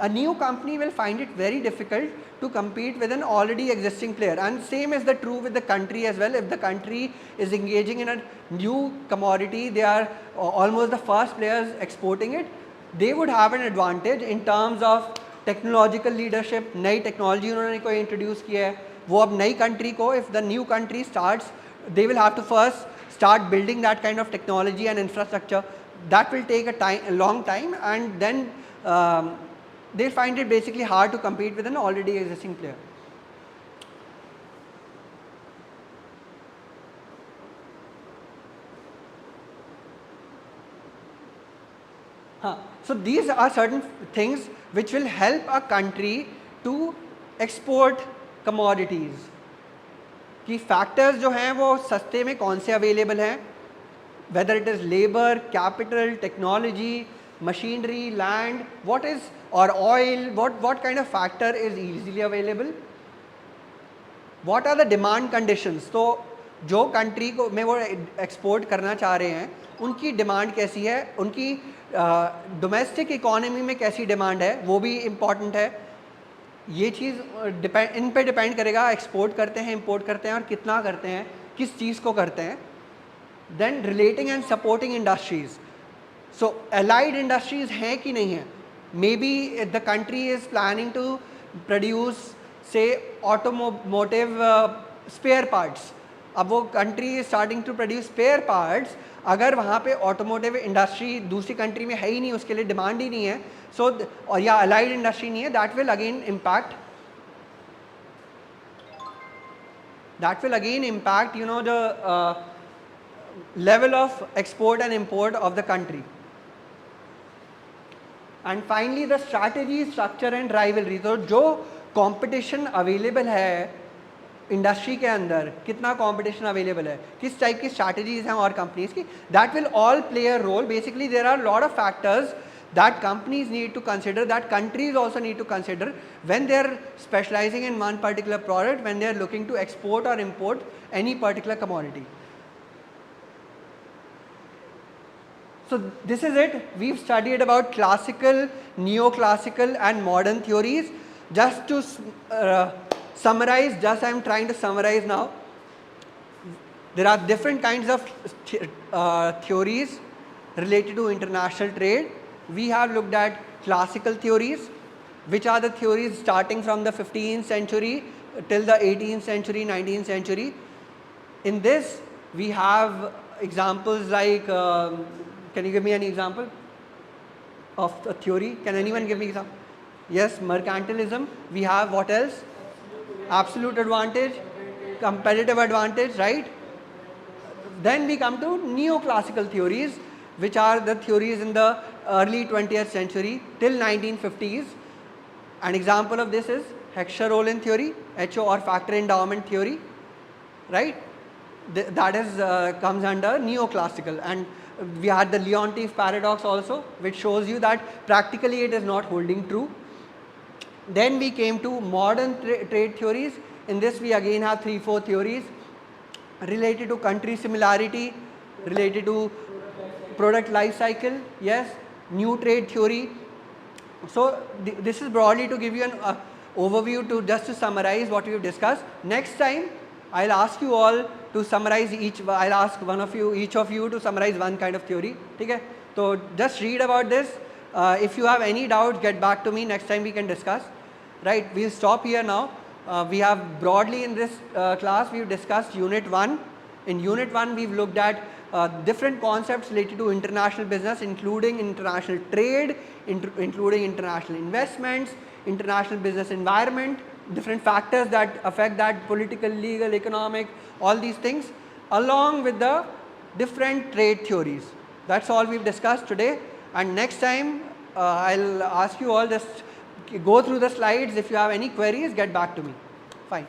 a new company will find it very difficult to compete with an already existing player. And same is the true with the country as well. If the country is engaging in a new commodity, they are almost the first players exporting it, they would have an advantage in terms of technological leadership. नई technology उन्होंने कोई introduce किया है, वो अब नई country को, if the new country starts, they will have to first start building that kind of technology and infrastructure. That will take a long time, and then they find it basically hard to compete with an already existing player. So these are certain things which will help a country to export commodities. कि factors जो हैं वो सस्ते में कौन से available हैं, whether it is labor, capital, technology, machinery, land, what is, or oil, what kind of factor is easily available, what are the demand conditions. तो जो कंट्री को में वो एक्सपोर्ट करना चाह रहे हैं उनकी डिमांड कैसी है, उनकी डोमेस्टिक इकोनॉमी में कैसी डिमांड है, वो भी इम्पॉर्टेंट है. ये चीज़ इन पे डिपेंड करेगा एक्सपोर्ट करते हैं, इंपोर्ट करते हैं और कितना करते हैं, किस चीज़ को करते हैं. Then relating and supporting industries. So allied industries हैं कि नहीं है. Maybe the country is planning to produce say automotive spare parts. अब वो country starting to produce spare parts, अगर वहाँ पे ऑटोमोटिव इंडस्ट्री दूसरी कंट्री में है ही नहीं, उसके लिए डिमांड ही नहीं है, सो और या अलाइड इंडस्ट्री नहीं है, that will again impact you know the level of export and import of the country. And finally the strategy, structure and rivalry. तो जो competition available है इंडस्ट्री के अंदर, कितना कंपटीशन अवेलेबल है, किस टाइप की स्ट्रैटेजीज हैं और कंपनीज की, that will all play a role. Basically there are lot of factors that companies need to consider, that countries also need to consider when they are specializing in one particular product, when they are looking to export or import any particular commodity. So this is it. We've studied about classical, neoclassical and modern theories. Just to summarize, I'm trying to summarize now. There are different kinds of theories related to international trade. We have looked at classical theories, which are the theories starting from the 15th century till the 18th century, 19th century. In this, we have examples like, can you give me any example of a theory? Can anyone give me example? Yes, mercantilism. We have what else? Absolute advantage, competitive advantage, right? Then we come to neoclassical theories, which are the theories in the early 20th century till 1950s. An example of this is Heckscher-Ohlin theory, HO or factor endowment theory, right? That is comes under neoclassical. And we had the Leontief paradox also, which shows you that practically it is not holding true. Then we came to modern trade theories. In this we again have 3-4 theories related to country similarity, related to product life cycle, yes, new trade theory. So this is broadly to give you an overview, to just to summarize what we have discussed. Next time I'll ask you all to summarize I'll ask each of you to summarize one kind of theory. Okay? So just read about this. If you have any doubts, get back to me. Next time we can discuss. Right? We'll stop here now. We have broadly in this class we've discussed Unit 1. In Unit 1 we've looked at different concepts related to international business, including international trade, including international investments, international business environment, different factors that affect that, political, legal, economic, all these things, along with the different trade theories. That's all we've discussed today. And next time I'll ask you all, just go through the slides. If you have any queries, get back to me. Fine.